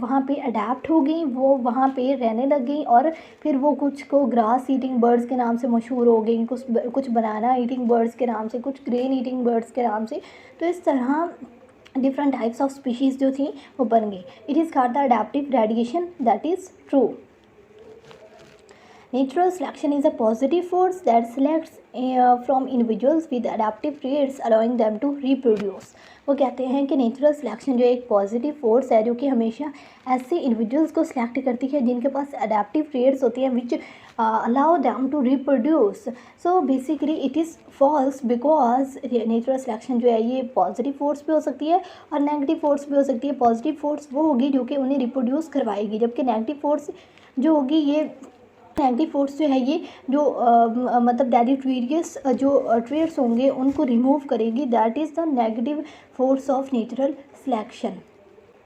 वहाँ पे अडेप्ट हो गई, वो वहाँ पे रहने लग गई, और फिर वो कुछ को ग्रास ईटिंग बर्ड्स के नाम से मशहूर हो गई, कुछ बनाना ईटिंग बर्ड्स के नाम से, कुछ ग्रेन ईटिंग बर्ड्स के नाम से। तो इस तरह डिफरेंट टाइप्स ऑफ स्पीशीज़ जो थी वो बन गई। It is called the adaptive radiation, that is true. Natural selection is a positive force that selects from individuals with adaptive traits, allowing them to reproduce. वो कहते हैं कि नेचुरल सिलेक्शन जो एक पॉजिटिव फोर्स है जो कि हमेशा ऐसे इंडिविजुअल्स को सिलेक्ट करती है जिनके पास अडेप्टिव ट्रेट्स होती हैं which allow them to reproduce. So basically it is false, because natural selection जो है ये पॉजिटिव फोर्स भी हो सकती है और नेगेटिव फोर्स भी हो सकती है। पॉजिटिव फोर्स वो होगी जो कि उन्हें रिप्रोड्यूस करवाएगी, जबकि नेगेटिव फोर्स जो होगी ये नेगेटिव फोर्स जो है ये जो मतलब डेलीटेरियस जो ट्रेट्स होंगे उनको रिमूव करेगी। That is the negative force of natural selection.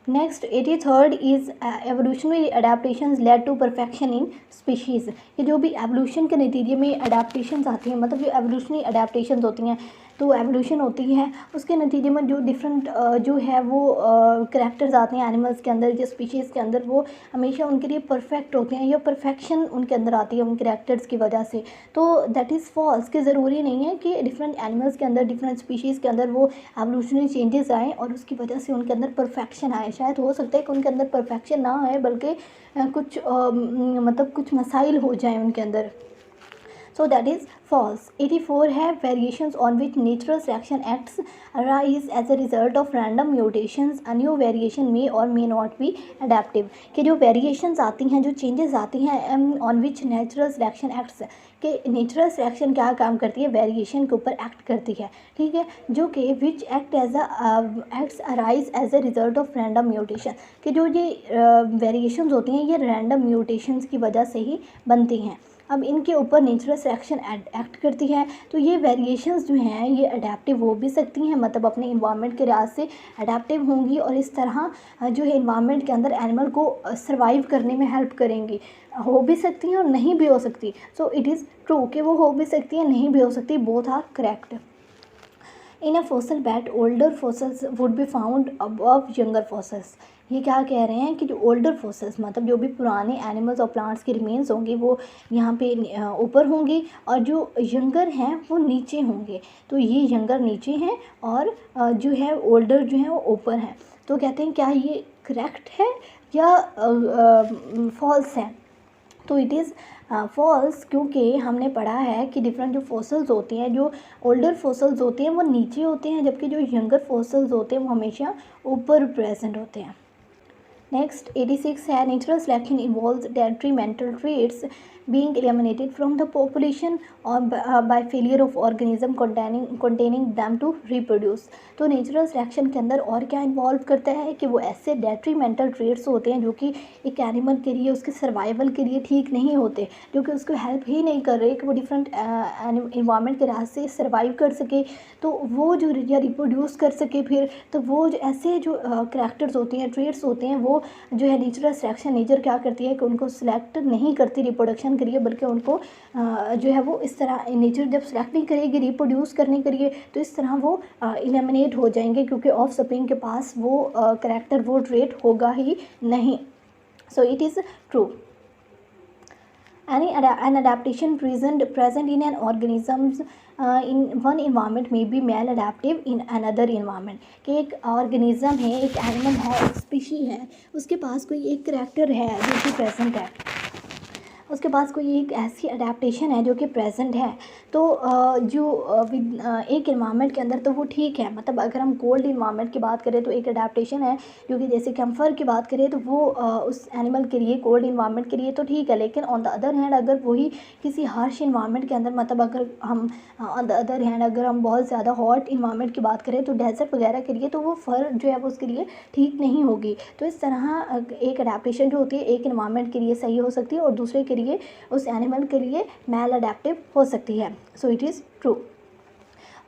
Next 83rd is evolutionary adaptations led to perfection in species. ये जो भी एवोल्यूशन के नतीजे में अडेप्टेशंस आती हैं, मतलब जो एवोल्यूशनरी अडेप्टेशंस होती हैं, तो एवोल्यूशन होती है उसके नतीजे में जो डिफरेंट जो है वो करैक्टर्स आते हैं एनिमल्स के अंदर, जो स्पीशीज़ के अंदर, वो हमेशा उनके लिए परफेक्ट होते हैं, या परफेक्शन उनके अंदर आती है उन करैक्टर्स की वजह से। तो दैट इज़ फॉल्स, कि ज़रूरी नहीं है कि डिफरेंट एनिमल्स के अंदर, डिफरेंट स्पीशीज़ के अंदर वो एवोल्यूशनरी चेंजेस आएँ और उसकी वजह से उनके अंदर परफेक्शन आए। शायद हो सकता है कि उनके अंदर परफेक्शन ना आए, बल्कि कुछ मतलब कुछ मसाइल हो जाएँ उनके अंदर। So that is false. 84 है variations on which natural selection acts arise as a result of random mutations. A new variation may or may not be adaptive. कि जो variations आती हैं, जो changes आती हैं on which natural selection acts, कि natural selection क्या काम करती है, वेरिएशन के ऊपर एक्ट करती है, ठीक है, जो कि which acts arise as a result of random mutation, कि जो ये वेरिएशंस होती हैं ये रैंडम म्यूटेशंस की वजह से ही बनती हैं। अब इनके ऊपर नेचुरल सिलेक्शन एक्ट करती है। तो ये वेरिएशंस जो हैं ये अडेप्टिव हो भी सकती हैं, मतलब अपने इन्वायरमेंट के लिहाज से अडेप्टिव होंगी और इस तरह जो है इन्वायरमेंट के अंदर एनिमल को सर्वाइव करने में हेल्प करेंगी। हो भी सकती हैं और नहीं भी हो सकती। सो इट इज़ ट्रू कि वो हो भी सकती है, नहीं भी हो सकती, both are correct. In a fossil bed older fossils would be found above younger fossils. ये क्या कह रहे हैं कि जो ओल्डर फॉसल्स मतलब जो भी पुराने एनिमल्स और प्लांट्स के रिमेन्स होंगे वो यहाँ पे ऊपर होंगे और जो यंगर हैं वो नीचे होंगे। तो ये यंगर नीचे हैं और जो है ओल्डर जो है वो ऊपर हैं। तो कहते हैं क्या ये करेक्ट है या फॉल्स है? तो इट इज़ फॉल्स, क्योंकि हमने पढ़ा है कि डिफरेंट जो फॉसल्स होते हैं, जो ओल्डर फॉसल्स होते हैं वो नीचे होते हैं, जबकि जो यंगर फॉसल्स होते हैं वो हमेशा ऊपर प्रेजेंट होते हैं। नेक्स्ट 86 है natural selection involves detrimental traits being eliminated from the population or by failure of organism containing them to reproduce। तो नेचुरल सिलेक्शन के अंदर और क्या इन्वॉल्व करता है कि वो ऐसे डेट्रीमेंटल ट्रेट्स होते हैं जो कि एक एनिमल के लिए उसके सर्वाइवल के लिए ठीक नहीं होते, जो कि उसको हेल्प ही नहीं कर रहे कि वो डिफरेंट इन्वायरमेंट के राह से सर्वाइव कर सके, तो वो जो या रिप्रोड्यूस कर सके फिर, तो वो जो ऐसे जो करैक्टर्स होते हैं, ट्रेट्स होते हैं, वो जो है नेचुरल सिलेक्शन नेचर क्या करती है कि उनको सिलेक्ट नहीं करती रिप्रोडक्शन के लिए, बल्कि उनको जो है वो इस तरह नेचर जब सिलेक्ट नहीं करेगी रिप्रोड्यूस करने के लिए तो इस तरह वो एलिमिनेट हो जाएंगे, क्योंकि ऑफ स्प्रिंग के पास वो करैक्टर वो ट्रेट होगा ही नहीं। सो it is true. An adaptation present in an organism's in one environment may be maladaptive in another environment। कि एक ऑर्गेनिज्म है, एक एनिमल है, एक स्पीशी है, उसके पास कोई एक करैक्टर है जो कि प्रेजेंट है, उसके पास कोई एक ऐसी अडेप्टेशन है जो कि प्रेजेंट है, तो एक इन्वायरमेंट के अंदर तो वो ठीक है। मतलब अगर हम कोल्ड इन्वायरमेंट की बात करें तो एक अडेप्टेशन है, जो कि जैसे कैम्फर की बात करें तो वो उस एनिमल के लिए कोल्ड इन्वायरमेंट के लिए तो ठीक है, लेकिन ऑन द अदर हैंड अगर वही किसी हार्श इन्वायरमेंट के अंदर, मतलब अगर हम ऑन द अदर हैंड अगर हम बहुत ज़्यादा हॉट इन्वायरमेंट की बात करें तो डेजर्ट वगैरह के लिए, तो वो फर जो है वो उसके लिए ठीक नहीं होगी। तो इस तरह एक अडेप्टेशन जो होती है एक इन्वायरमेंट के लिए सही हो सकती है और दूसरे के लिए उस एनिमल के लिए मैल अडेप्टिव हो सकती है। So it is true.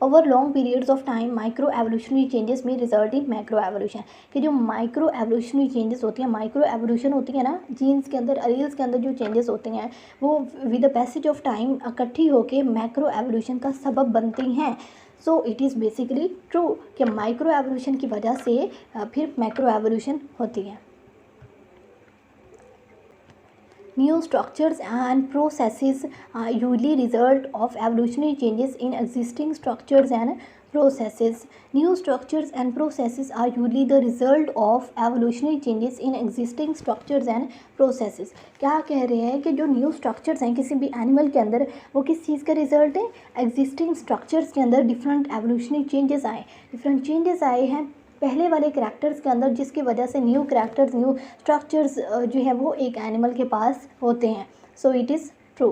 Over long periods of time micro evolutionary changes में रिजल्ट इन मैक्रो एवोल्यूशन। कि जो माइक्रो एवोल्यूशनरी चेंजेस होती हैं, माइक्रो एवोल्यूशन होती है ना, जीन्स के अंदर एलील्स के अंदर जो चेंजेस होते हैं वो with the passage of time इकट्ठी होकर मैक्रो एवोल्यूशन का सबब बनती हैं। So it is basically true कि माइक्रो एवोल्यूशन की वजह से फिर मैक्रो एवोल्यूशन होती है। New structures and processes are usually result of evolutionary changes in existing structures and processes. New structures and processes are usually the result of evolutionary changes in existing structures and processes। क्या कह रहे हैं कि जो new structures हैं किसी भी animal के अंदर वो किस चीज़ का रिजल्ट है? एग्जिस्टिंग स्ट्रक्चर्स के अंदर डिफरेंट एवोल्यूशनरी चेंजेस आए, डिफरेंट चेंजेस आए हैं पहले वाले करैक्टर्स के अंदर, जिसकी वजह से न्यू करैक्टर्स न्यू स्ट्रक्चर्स जो है वो एक एनिमल के पास होते हैं। So it is true.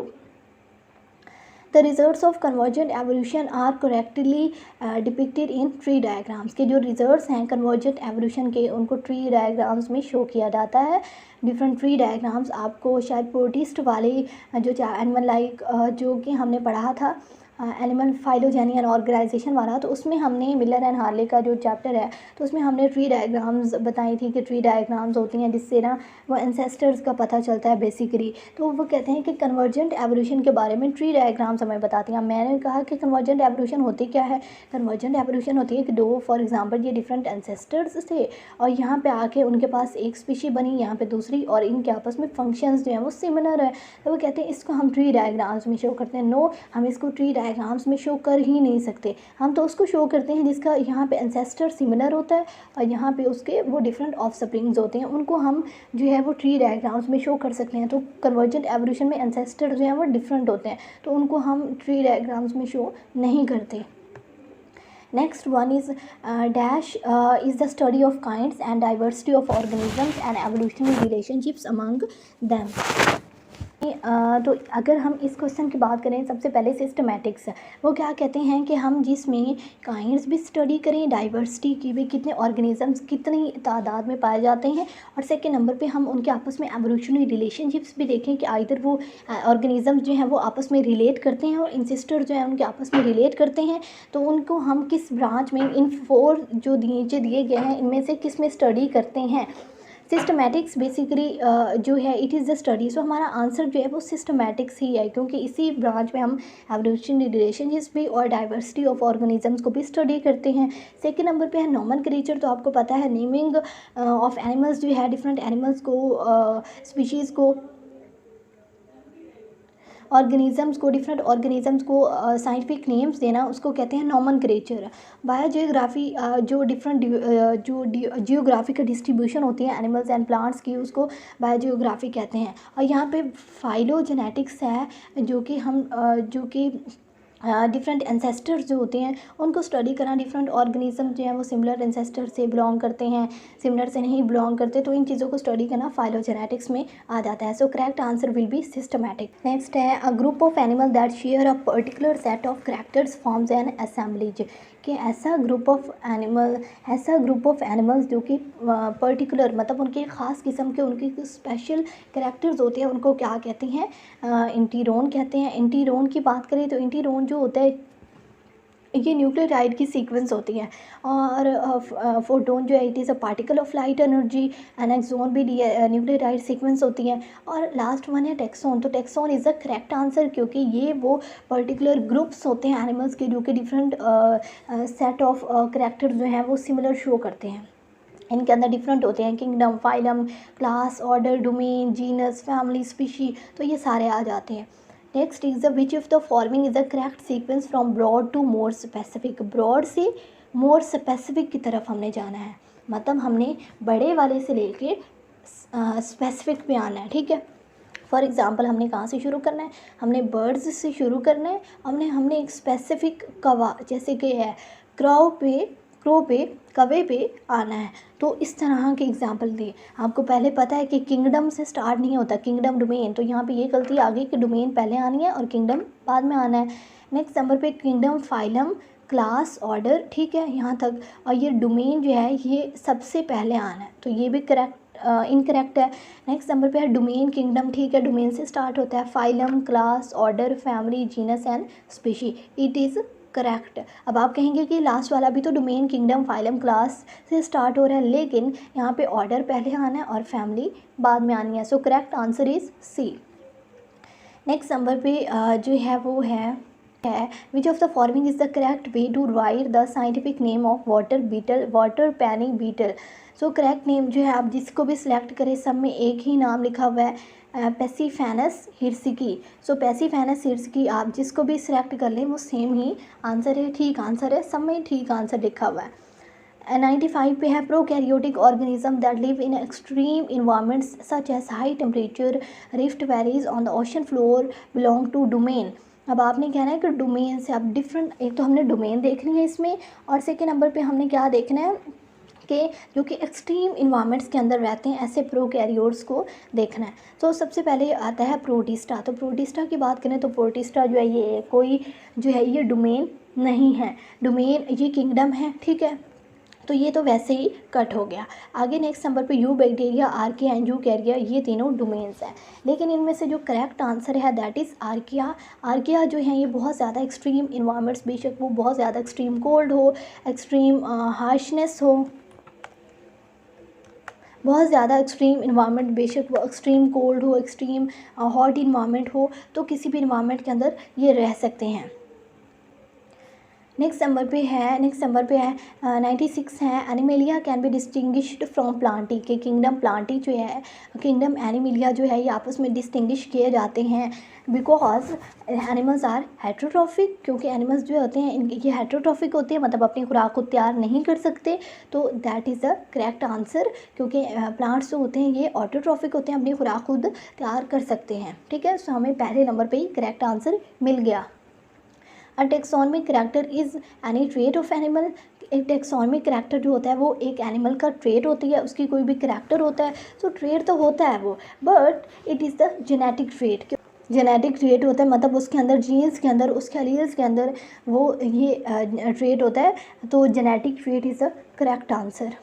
The results of convergent evolution are correctly depicted in tree diagrams. के जो रिजल्ट्स हैं कन्वर्जेंट एवोल्यूशन के उनको ट्री डायग्राम्स में शो किया जाता है। डिफरेंट ट्री डायग्राम्स आपको शायद प्रोटिस्ट वाले जो एनिमल लाइक जो कि हमने पढ़ा था एनिमल फाइलोजेनी एंड ऑर्गेनाइजेशन वाला, तो उसमें हमने मिलर एंड हार्ले का जो चैप्टर है तो उसमें हमने ट्री डायग्राम्स बताई थी कि ट्री डायग्राम्स होती हैं जिससे ना वो एंसेस्टर्स का पता चलता है बेसिकली। तो वो कहते हैं कि कन्वर्जेंट एवोल्यूशन के बारे में ट्री डायग्राम्स हमें बताती हैं। मैंने कहा कि कन्वर्जेंट एवोल्यूशन होती क्या है? कन्वर्जेंट एवोल्यूशन होती है कि दो फॉर एग्जाम्पल ये डिफरेंट एंसेस्टर्स थे और यहाँ पर आके उनके पास एक स्पीशी बनी, यहाँ पर दूसरी, और इनके आपस में फंक्शंस जो हैं वो सिमिलर है। तो वो कहते हैं इसको हम ट्री डायग्राम्स में शो करते हैं। नो, हम इसको ट्री डायग्राम्स में शो कर ही नहीं सकते। हम तो उसको शो करते हैं जिसका यहाँ पे एंसेस्टर सिमिलर होता है और यहाँ पे उसके वो डिफरेंट ऑफ स्प्रिंग्स होते हैं, उनको हम जो है वो ट्री डायग्राम्स में शो कर सकते हैं। तो कन्वर्जेंट एवोल्यूशन में एंसेस्टर जो है वो डिफरेंट होते हैं तो उनको हम ट्री डायग्राम्स में शो नहीं करते। Next one is dash is the study of kinds and diversity of organisms and evolutionary relationships among them। तो अगर हम इस क्वेश्चन की बात करें, सबसे पहले सिस्टमैटिक्स, वो क्या कहते हैं कि हम जिसमें काइंड्स भी स्टडी करें, डाइवर्सिटी की भी, कितने ऑर्गेनिजम्स कितनी तादाद में पाए जाते हैं, और सेकंड नंबर पे हम उनके आपस में एवोल्यूशनरी रिलेशनशिप्स भी देखें कि आइदर वो ऑर्गेनिजम्स जो हैं वो आपस में रिलेट करते हैं और इंसिस्टर जो है उनके आपस में रिलेट करते हैं, तो उनको हम किस ब्रांच में, इन 4 जो नीचे दिए गए हैं इनमें से किस में स्टडी करते हैं। सिस्टमैटिक्स बेसिकली जो है इट इज़ द स्टडी, सो हमारा आंसर जो है वो सिस्टमैटिक्स ही है, क्योंकि इसी ब्रांच में हम एवोल्यूशनरी रिलेशनशिप्स भी और डाइवर्सिटी ऑफ ऑर्गेनिजम्स को भी स्टडी करते हैं। सेकंड नंबर पे है नोमेनक्लेचर, तो आपको पता है नेमिंग ऑफ एनिमल्स जो है, डिफरेंट एनिमल्स को, स्पीशीज़ को, ऑर्गेनिजम्स को, डिफरेंट ऑर्गेनिजम्स को साइंटिफिक नेम्स देना, उसको कहते हैं नोमेनक्लेचर। बायोजियोग्राफी, जो डिफरेंट जो जियोग्राफिकल डिस्ट्रीब्यूशन होती है एनिमल्स एंड प्लांट्स की, उसको बायोजियोग्राफी कहते हैं। और यहाँ पे फाइलोजेनेटिक्स है, जो कि हम जो कि डिफरेंट एंसेस्टर्स जो होते हैं उनको स्टडी करना, डिफरेंट ऑर्गेनिज्म जो हैं वो सिमिलर एंसेस्टर से बिलोंग करते हैं, सिमिलर से नहीं बिलोंग करते, तो इन चीज़ों को स्टडी करना फाइलोजेनेटिक्स में आ जाता है। So correct answer will be systematic. Next है a group of animal that share a particular set of characters forms an assemblies, कि ऐसा ग्रुप ऑफ एनिमल्स जो कि पर्टिकुलर मतलब उनके ख़ास किस्म के, उनके स्पेशल कैरेक्टर्स होते हैं, उनको क्या कहते हैं, इंटीरोन कहते हैं। इंटीरोन की बात करें तो इंटीरोन जो होता है ये न्यूक्लियोटाइड की सीक्वेंस होती है, और फोटोन जो है it is a particle of light energy, and exon भी न्यूक्लियोटाइड सीक्वेंस होती है, और लास्ट वन है टेक्सोन। तो taxon is the correct answer, क्योंकि ये वो पर्टिकुलर ग्रुप्स होते हैं एनिमल्स के जो कि डिफरेंट सेट ऑफ करेक्टर जो हैं वो सिमिलर शो करते हैं। इनके अंदर डिफरेंट होते हैं, kingdom, phylum, class, order, domain, genus, family, species, तो ये सारे आ जाते हैं। Next is the which of the following is the correct sequence from broad to more specific, broad से मोर स्पेसिफिक की तरफ हमने जाना है, मतलब हमने बड़े वाले से लेके स्पेसिफिक पे आना है, ठीक है। फॉर एग्ज़ाम्पल हमने कहाँ से शुरू करना है, हमने बर्ड्स से शुरू करना है, हमने एक स्पेसिफिक कवा, जैसे कि है क्रो पे, कवे पे आना है, तो इस तरह के एग्जाम्पल दिए। आपको पहले पता है कि किंगडम से स्टार्ट नहीं होता, किंगडम डोमेन, तो यहाँ पे ये गलती आ गई कि डोमेन पहले आनी है और किंगडम बाद में आना है। नेक्स्ट नंबर पे किंगडम, फाइलम, क्लास, ऑर्डर, ठीक है यहाँ तक, और ये डोमेन जो है ये सबसे पहले आना है, तो ये भी इनकरेक्ट है। नेक्स्ट नंबर पे है डोमेन, किंगडम, ठीक है, डोमेन से स्टार्ट होता है, phylum, class, order, family, genus and species, it is correct. अब आप कहेंगे कि लास्ट वाला भी तो डोमेन, किंगडम, फाइलम, क्लास से स्टार्ट हो रहा है, लेकिन यहाँ पे ऑर्डर पहले आना है और फैमिली बाद में आनी है, so correct answer is C. Next number पे जो है वो है which of the following is the correct way to write the scientific name of water panic beetle. So correct name जो है आप जिसको भी सिलेक्ट करें, सब में एक ही नाम लिखा हुआ है, पैसिफेनस हिर्सिकी। सो पैसिफेनस हिर्सिकी आप जिसको भी सिलेक्ट कर लें वो सेम ही आंसर है, ठीक आंसर है, सब में ठीक आंसर लिखा हुआ है। 95 पे है prokaryotic organism that live in extreme environments such as high temperature, rift valleys on the ocean floor belong to domain. अब आपने कहना है कि डोमेन से आप डिफरेंट, एक तो हमने डोमेन देखनी है इसमें, और सेकेंड नंबर पे हमने क्या देखना है कि जो कि एक्सट्रीम इन्वायरमेंट्स के अंदर रहते हैं, ऐसे प्रोकैरियोट्स को देखना है। तो सबसे पहले आता है प्रोटिस्टा। तो प्रोटिस्टा की बात करें तो प्रोटिस्टा जो है ये कोई जो है ये डोमेन नहीं है, डोमेन ये किंगडम है, ठीक है, तो ये तो वैसे ही कट हो गया। आगे नेक्स्ट नंबर पे यू बैक्टीरिया, आर्किया एंड यूकैरिया, ये तीनों डोमेन्स हैं, लेकिन इनमें से जो करेक्ट आंसर है दैट इज़ आर्किया। आर्किया जो है ये बहुत ज़्यादा एक्सट्रीम इन्वायरमेंट्स, बेशक वो बहुत ज़्यादा एक्सट्रीम कोल्ड हो, एक्सट्रीम हार्शनेस हो, बहुत ज़्यादा एक्सट्रीम इन्वायरमेंट, बेशक वो एक्सट्रीम कोल्ड हो, एक्सट्रीम हॉट इन्वायरमेंट हो, तो किसी भी इन्वायरमेंट के अंदर ये रह सकते हैं। नेक्स्ट नंबर पे है 96 है animalia can be distinguished from Plantae, के किंगडम प्लांटी जो है, किंगडम एनिमेलिया जो है ये आपस में डिस्टिंग्विश किए जाते हैं बिकॉज एनिमल्स आर हेट्रोट्रॉफिक, क्योंकि एनिमल्स जो होते हैं ये हेट्रोट्रॉफिक होते हैं, मतलब अपनी खुराक को तैयार नहीं कर सकते, तो that is the correct answer, क्योंकि प्लांट्स जो होते हैं ये ऑटोट्रॉफिक होते हैं, अपनी खुराक खुद तैयार कर सकते हैं, ठीक है। सो हमें पहले नंबर पर ही करेक्ट आंसर मिल गया। A taxonomic character is any trait of animal, एक टेक्सोनमिक करैक्टर जो होता है वो एक एनिमल का ट्रेट होती है, उसकी कोई भी करैक्टर होता है, सो ट्रेट तो होता है वो, but it is the genetic trait. Genetic trait होता है मतलब उसके अंदर जीन्स के अंदर, उसके एलील्स के अंदर वो ये ट्रेट होता है, तो genetic trait is the correct answer.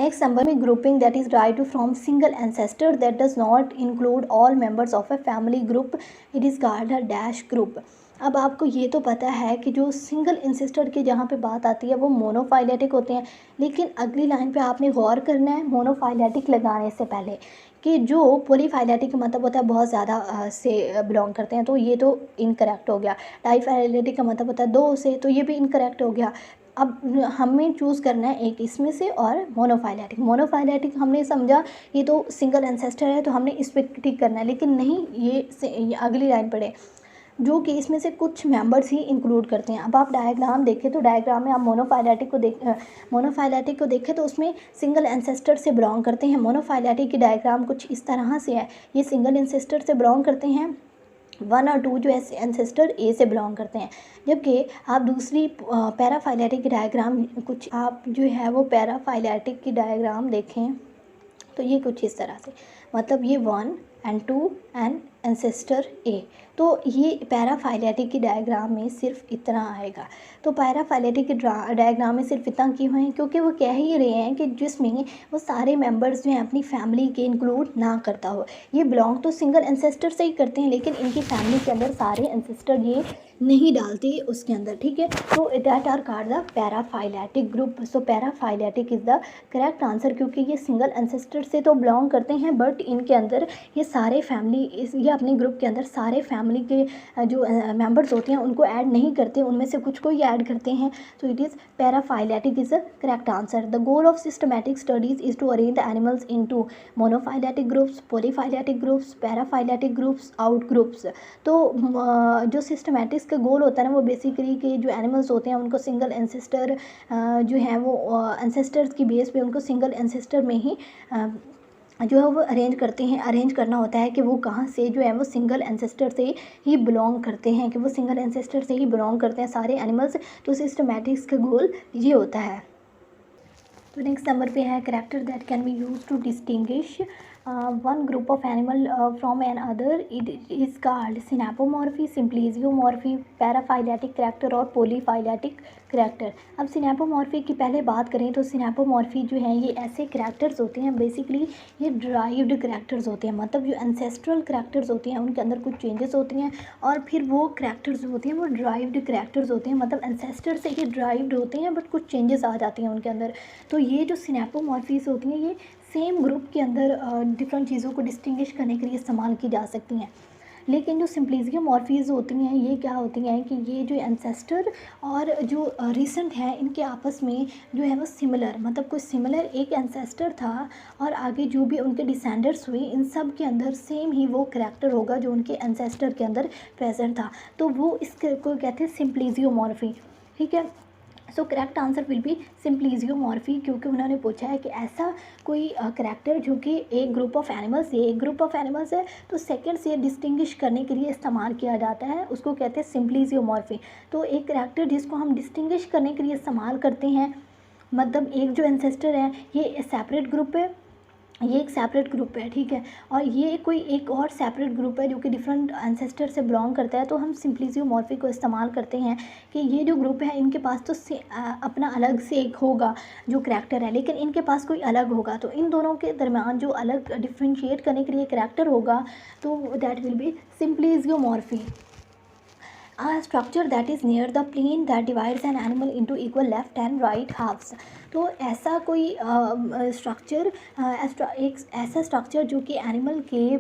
Next number में grouping that is derived from single ancestor that does not include all members of a family group, it is called a dash group. अब आपको ये तो पता है कि जो single ancestor की जहाँ पे बात आती है वो मोनोफाइलेटिक होते हैं, लेकिन अगली लाइन पे आपने गौर करना है मोनोफाइलेटिक लगाने से पहले कि जो पॉलीफाइलेटिक मतलब होता है बहुत ज़्यादा से बिलोंग करते हैं, तो ये तो इनकरेक्ट हो गया। डाईफाइलेटिक का मतलब होता है दो से, तो ये भी इनकरेक्ट हो गया। अब हमें चूज़ करना है एक इसमें से, और मोनोफाइलेटिक। मोनोफाइलेटिक हमने समझा ये तो सिंगल एंसेस्टर है तो हमने इस पर टिक करना है, लेकिन नहीं ये अगली लाइन पढ़े जो कि इसमें से कुछ मेंबर्स ही इंक्लूड करते हैं। अब आप डायग्राम देखें तो डायग्राम में आप मोनोफाइलेटिक को देखें तो उसमें सिंगल एंसेस्टर से बिलोंग करते हैं। मोनोफाइलेटिक की डायग्राम कुछ इस तरह से है, ये सिंगल एंसेस्टर से बिलोंग करते हैं, 1 और 2 जो एंसेस्टर ए से बिलोंग करते हैं। जबकि आप दूसरी पैराफाइलेटिक की डायग्राम कुछ आप जो है वो पैराफाइलेटिक की डायग्राम देखें तो ये कुछ इस तरह से, मतलब ये 1 and 2 एंड एंसेस्टर ए, तो ये पैराफाइलेटिक की डायग्राम में सिर्फ इतना आएगा। तो पैराफाइलेटिक की डायग्राम में सिर्फ इतना क्यों है, क्योंकि वो कह ही रहे हैं कि जिसमें वो सारे मेंबर्स जो हैं अपनी फैमिली के इंक्लूड ना करता हो। ये बिलोंग तो सिंगल एंसेस्टर से ही करते हैं, लेकिन इनकी फैमिली के अंदर सारे एंसेस्टर ये नहीं डालते उसके अंदर, ठीक है। तो that are called the paraphyletic group. So paraphyletic is the correct answer, क्योंकि ये सिंगल एंसेस्टर से तो बिलोंग करते हैं बट इनके अंदर ये सारे फैमिली ये अपने ग्रुप के अंदर सारे फैमिली के जो मेंबर्स होते हैं उनको ऐड नहीं करते, उनमें से कुछ को ही ऐड करते हैं। तो it is paraphyletic is the correct answer. The goal of systematic studies is to arrange the animals into monophyletic groups, polyphyletic groups, paraphyletic groups, out groups. तो जो सिस्टमैटिक्स का गोल होता है ना वो बेसिकली कि जो एनिमल्स होते हैं उनको सिंगल एंसेस्टर जो है वो एंसेस्टर्स की बेस पे उनको सिंगल एंसेस्टर में ही जो है वो अरेंज करना होता है कि वो कहाँ से जो है वो सिंगल एंसेस्टर से ही बिलोंग करते हैं, कि वो सिंगल एंसेस्टर से ही बिलोंग करते हैं सारे एनिमल्स। तो सिस्टमैटिक्स का गोल ये होता है। तो नेक्स्ट नंबर पे है character that can be use to distinguish one group of animal from an other, it is called synapomorphy, symplesiomorphy, paraphyletic character और पॉलीफाइलेटिक करैक्टर। अब सिनेपोमॉर्फी की पहले बात करें तो सिनेपोमॉर्फी जो है ये ऐसे करैक्टर्स होते हैं, बेसिकली ये ड्राइव्ड करैक्टर्स होते हैं, मतलब जो एंसेस्ट्रल करैक्टर्स होते हैं उनके अंदर कुछ चेंजेस होती हैं, और फिर वो करैक्टर्स होते हैं वो ड्राइव्ड करैक्टर्स होते हैं, मतलब एंसेस्टर से ही ड्राइव्ड होते हैं बट कुछ चेंजेस आ जाती हैं उनके अंदर। तो ये जो सिनेपोमॉर्फीज होती हैं ये सेम ग्रुप के अंदर डिफरेंट चीज़ों को डिस्टिंग्विश करने के लिए इस्तेमाल की जा सकती हैं। लेकिन जो सिम्प्लिजियोमॉर्फीज होती हैं ये क्या होती हैं कि ये जो एंसेस्टर और जो रिसेंट है इनके आपस में जो है वो सिमिलर, मतलब कुछ सिमिलर एक एंसेस्टर था और आगे जो भी उनके डिसेंडर्स हुए इन सब के अंदर सेम ही वो करैक्टर होगा जो उनके एंसेस्टर के अंदर प्रेजेंट था, तो वो इसको कहते हैं सिम्प्लिजियोमॉर्फी, ठीक है। So correct answer will be symplesiomorphy, क्योंकि उन्होंने पूछा है कि ऐसा कोई करैक्टर जो कि एक ग्रुप ऑफ एनिमल्स है तो सेकंड से डिस्टिंग्विश करने के लिए इस्तेमाल किया जाता है, उसको कहते हैं सिम्प्लिजियोमॉर्फी। तो एक करैक्टर जिसको हम डिस्टिंग्विश करने के लिए इस्तेमाल करते हैं, मतलब एक जो एंसेस्टर है ये सेपरेट ग्रुप है, ये एक सेपरेट ग्रुप है, ठीक है, और ये कोई एक और सेपरेट ग्रुप है जो कि डिफरेंट एंसेस्टर से बिलोंग करता है, तो हम सिम्प्लिजियोमॉर्फी को इस्तेमाल करते हैं कि ये जो ग्रुप है इनके पास तो अपना अलग से एक होगा जो करैक्टर है, लेकिन इनके पास कोई अलग होगा, तो इन दोनों के दरमियान जो अलग डिफ्रेंशिएट करने के लिए करैक्टर होगा तो that will be symplesiomorphy. A structure that is near the plane that divides an animal into equal left and right halves। तो ऐसा कोई स्ट्रक्चर एक ऐसा स्ट्रक्चर जो कि एनिमल के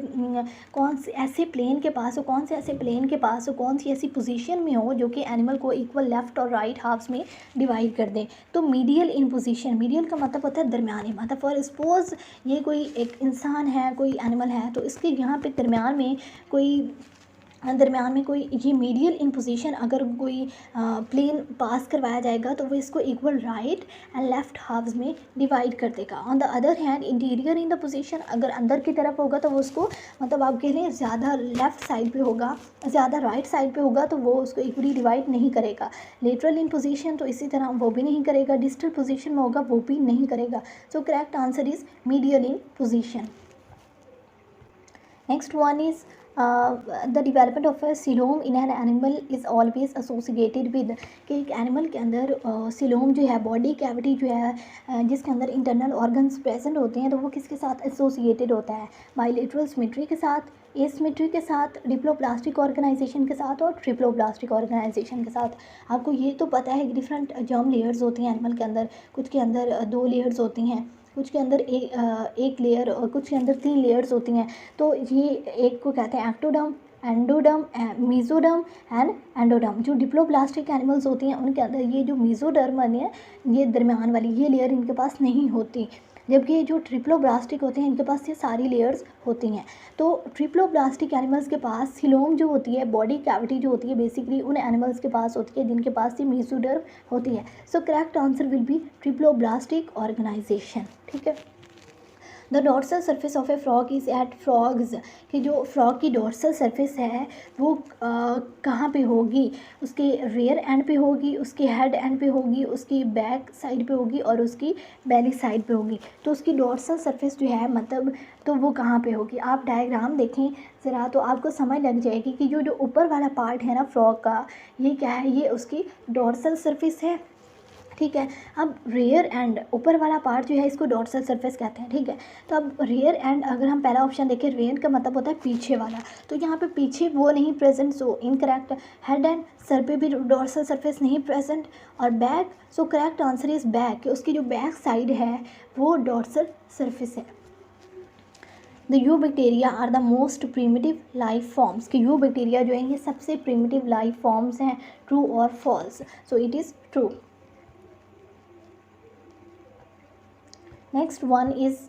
कौन से ऐसे प्लेन के पास हो, कौन से ऐसे प्लेन के पास हो, कौन सी ऐसी पोजीशन में हो जो कि एनिमल को इक्वल लेफ़्ट और राइट हाफ्स में डिवाइड कर दें। तो मीडियल इन पोजीशन, मीडियल का मतलब होता है दरमियानी, मतलब फॉर सपोज ये कोई एक इंसान है, कोई एनिमल है, तो इसके यहाँ पे दरमियान में कोई दरम्यान में कोई ये मीडियल इन पोजीशन अगर कोई प्लेन पास करवाया जाएगा तो वो इसको equal right and left halves में डिवाइड कर देगा। On the other hand interior in the position अगर अंदर की तरफ होगा तो वो उसको मतलब आप कह लें ज़्यादा लेफ़्ट साइड पे होगा, ज़्यादा राइट साइड पे होगा तो वो उसको इक्वली डिवाइड नहीं करेगा। लेटरल इन पोजीशन तो इसी तरह वो भी नहीं करेगा, डिस्टल पोजीशन में होगा वो भी नहीं करेगा। सो correct answer is medial in position. Next one is the development of a coelom in an animal is always associated with कि एक एनिमल के अंदर सिलोम जो है बॉडी कैविटी जो है जिसके अंदर इंटरनल ऑर्गन्स प्रेजेंट होते हैं तो वो किसके साथ एसोसिएटेड होता है? बाइलेटरल सिमेट्री के साथ, एसिमेट्री के साथ, डिप्लोप्लास्टिक ऑर्गेनाइजेशन के साथ और ट्रिप्लोप्लास्टिक ऑर्गेनाइजेशन के साथ। आपको ये तो पता है कि डिफरेंट जर्म लेयर्स होती हैं एनिमल के अंदर, कुछ के अंदर 2 लेयर्स होती हैं, कुछ के अंदर एक लेयर और कुछ के अंदर 3 लेयर्स होती हैं। तो ये एक को कहते हैं ectoderm, endoderm, mesoderm and endoderm. जो डिप्लोप्लास्टिक एनिमल्स होती हैं उनके अंदर ये जो मीजोडर्म है ये दरमियान वाली ये लेयर इनके पास नहीं होती, जबकि जो ट्रिप्लोब्लास्टिक होते हैं इनके पास ये सारी लेयर्स होती हैं। तो ट्रिप्लोब्लास्टिक एनिमल्स के पास सिलोम जो होती है बॉडी कैविटी जो होती है बेसिकली उन एनिमल्स के पास होती है जिनके पास ये मीजोडर्म होती है। So correct answer will be triploblastic organisation. ठीक है। The dorsal surface of a frog is at frogs कि जो फ्रॉग की डोर्सल सरफेस है वो कहाँ पे होगी? उसके रेयर एंड पे होगी, उसके हेड एंड पे होगी, उसकी बैक साइड पे होगी और उसकी बेली साइड पे होगी। तो उसकी डोर्सल सरफेस जो है मतलब तो वो कहाँ पे होगी? आप डायग्राम देखें ज़रा तो आपको समझ लग जाएगी कि जो ऊपर वाला पार्ट है ना फ्रॉग का ये क्या है? ये उसकी डोर्सल सरफेस है। ठीक है। अब रेयर एंड ऊपर वाला पार्ट जो है इसको डोर्सल सरफेस कहते हैं। ठीक है। तो अब रेयर एंड अगर हम पहला ऑप्शन देखें रेयर का मतलब होता है पीछे वाला, तो यहाँ पे पीछे वो नहीं present, so incorrect. Head and सर पे भी डोर्सल सरफेस नहीं प्रेजेंट और back, so correct answer is back कि उसकी जो बैक साइड है वो डोर्सल सरफेस है। The eubacteria are the most primitive life forms कि यू बैक्टीरिया जो है ये सबसे प्रिमिटिव लाइफ फॉर्म्स हैं। ट्रू और false? So it is true. Next one is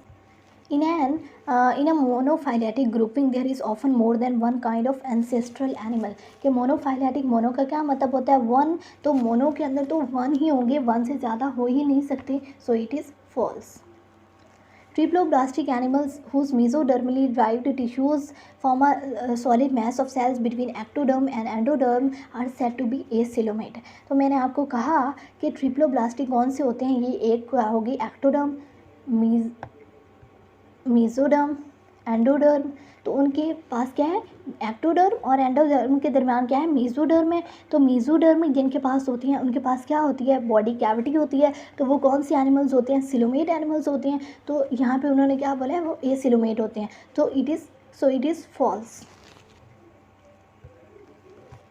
in a monophyletic grouping there is often more than one kind of ancestral animal कि monophyletic mono का क्या मतलब होता है? वन। तो मोनो के अंदर तो वन ही होंगे, वन से ज़्यादा हो ही नहीं सकते। सो it is false. Triploblastic animals whose mesodermally derived tissues form a solid mass of cells between ectoderm and endoderm are said to be acoelomate. तो मैंने आपको कहा कि ट्रिप्लोब्लास्टिक कौन से होते हैं? ये एक क्या होगी? Ectoderm, mesoderm, endoderm. तो उनके पास क्या है? एक्टोडर्म और एंडोडर्म के दरमियान क्या है? मीजोडर्म है। तो मीजोडर्म जिनके पास होती हैं उनके पास क्या होती है? बॉडी कैविटी होती है। तो वो कौन सी एनिमल्स होते हैं? सिलोमेट एनिमल्स होते हैं। तो यहाँ पे उन्होंने क्या बोला है? वो एसिलोमेट होते हैं। तो it is false.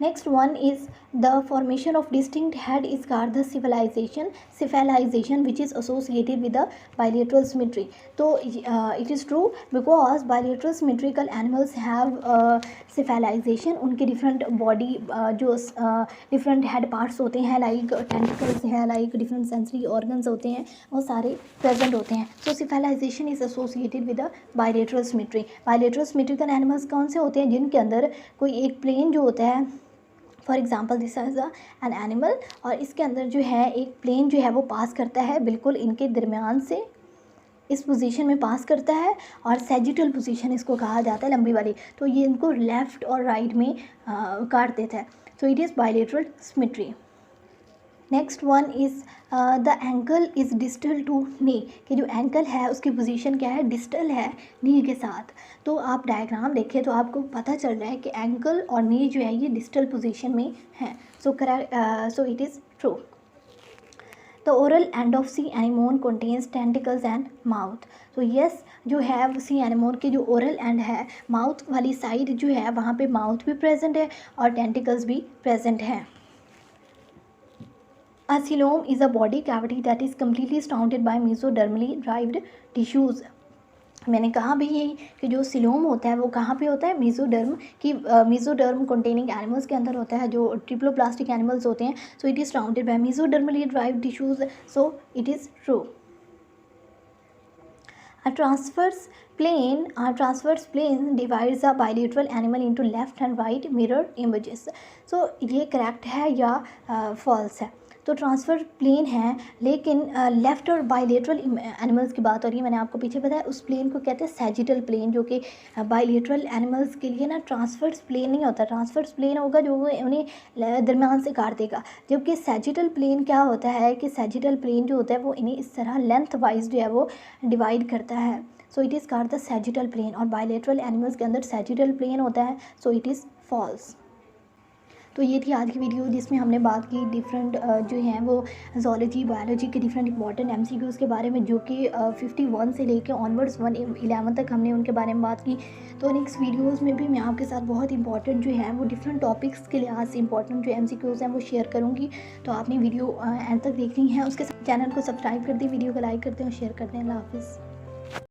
Next one is the formation of distinct head is called the cephalization which is associated with the bilateral symmetry. तो it is true because bilateral symmetrical animals have cephalization. उनके different body जो different head parts होते हैं like tentacles हैं, like different sensory organs होते हैं, वो सारे present होते हैं. So cephalization is associated with the bilateral symmetry. Bilateral symmetrical animals कौन से होते हैं? जिनके अंदर कोई एक plane जो होता है, for example this is an animal और इसके अंदर जो है एक प्लेन जो है वो पास करता है बिल्कुल इनके दरमियान से, इस पोजीशन में पास करता है और सैजिटल पोजीशन इसको कहा जाता है लंबी वाली। तो ये इनको लेफ़्ट और राइट में काट देता है। So it is bilateral symmetry. Next one is the ankle is distal to knee कि जो एंकल है उसकी पोजीशन क्या है? डिस्टल है नी के साथ। तो आप डायग्राम देखें तो आपको पता चल रहा है कि एंकल और नी जो है ये डिस्टल पोजीशन में है। So it is true. The oral end of C anemone contains tentacles and mouth. तो यस जो है सी एनिमोन के जो ओरल एंड है माउथ वाली साइड जो है वहाँ पे माउथ भी प्रेजेंट है और टेंटिकल्स भी प्रेजेंट हैं। A coelom is a body cavity that is completely surrounded by mesodermally derived tissues. मैंने कहा भी यही कि जो सिलोम होता है वो कहाँ पे होता है? मेसोडर्म की मेसोडर्म कंटेनिंग एनिमल्स के अंदर होता है जो ट्रिप्लोप्लास्टिक एनिमल्स होते हैं। So it is surrounded by मेसोडर्मली derived tissues. So it is true. A transverse plane divides a bilateral animal into left and right mirror images. So ये करेक्ट है या फॉल्स है? तो ट्रांसफर प्लेन है, लेकिन लेफ़्ट और बाइलेटरल एनिमल्स की बात हो रही है, मैंने आपको पीछे बताया। उस प्लेन को कहते हैं सैजिटल प्लेन, जो कि बाइलेटरल एनिमल्स के लिए ना ट्रांसफर्स प्लेन नहीं होता। ट्रांसफर्स प्लेन होगा जो उन्हें दरम्यान से काट देगा, जबकि सैजिटल प्लेन क्या होता है कि सैजिटल प्लेन जो होता है वो इन्हें इस तरह लेंथ वाइज जो है वो डिवाइड करता है। So it is called the sagittal plane, और बाइलेटरल एनिमल्स के अंदर सैजिटल प्लेन होता है, सो इट इज़ फॉल्स। तो ये थी आज की वीडियो, जिसमें हमने बात की डिफरेंट जो हैं वो ज़ूलॉजी बायोलॉजी के डिफरेंट इंपॉर्टेंट एमसीक्यूज़ के बारे में, जो कि 51 से लेकर ऑनवर्ड्स 111 तक हमने उनके बारे में बात की। तो नेक्स्ट वीडियोज़ में भी मैं आपके साथ बहुत इंपॉर्टेंट जो है वो डिफरेंट टॉपिक्स के लिहाज से इंपॉर्टेंट जो एमसीक्यूज़ हैं वो शेयर करूँगी। तो आपने वीडियो एंड तक देखनी है, उसके साथ चैनल को सब्सक्राइब कर दें, वीडियो को लाइक करते हैं और शेयर करते हैं। अल्लाह हाफ़िज़।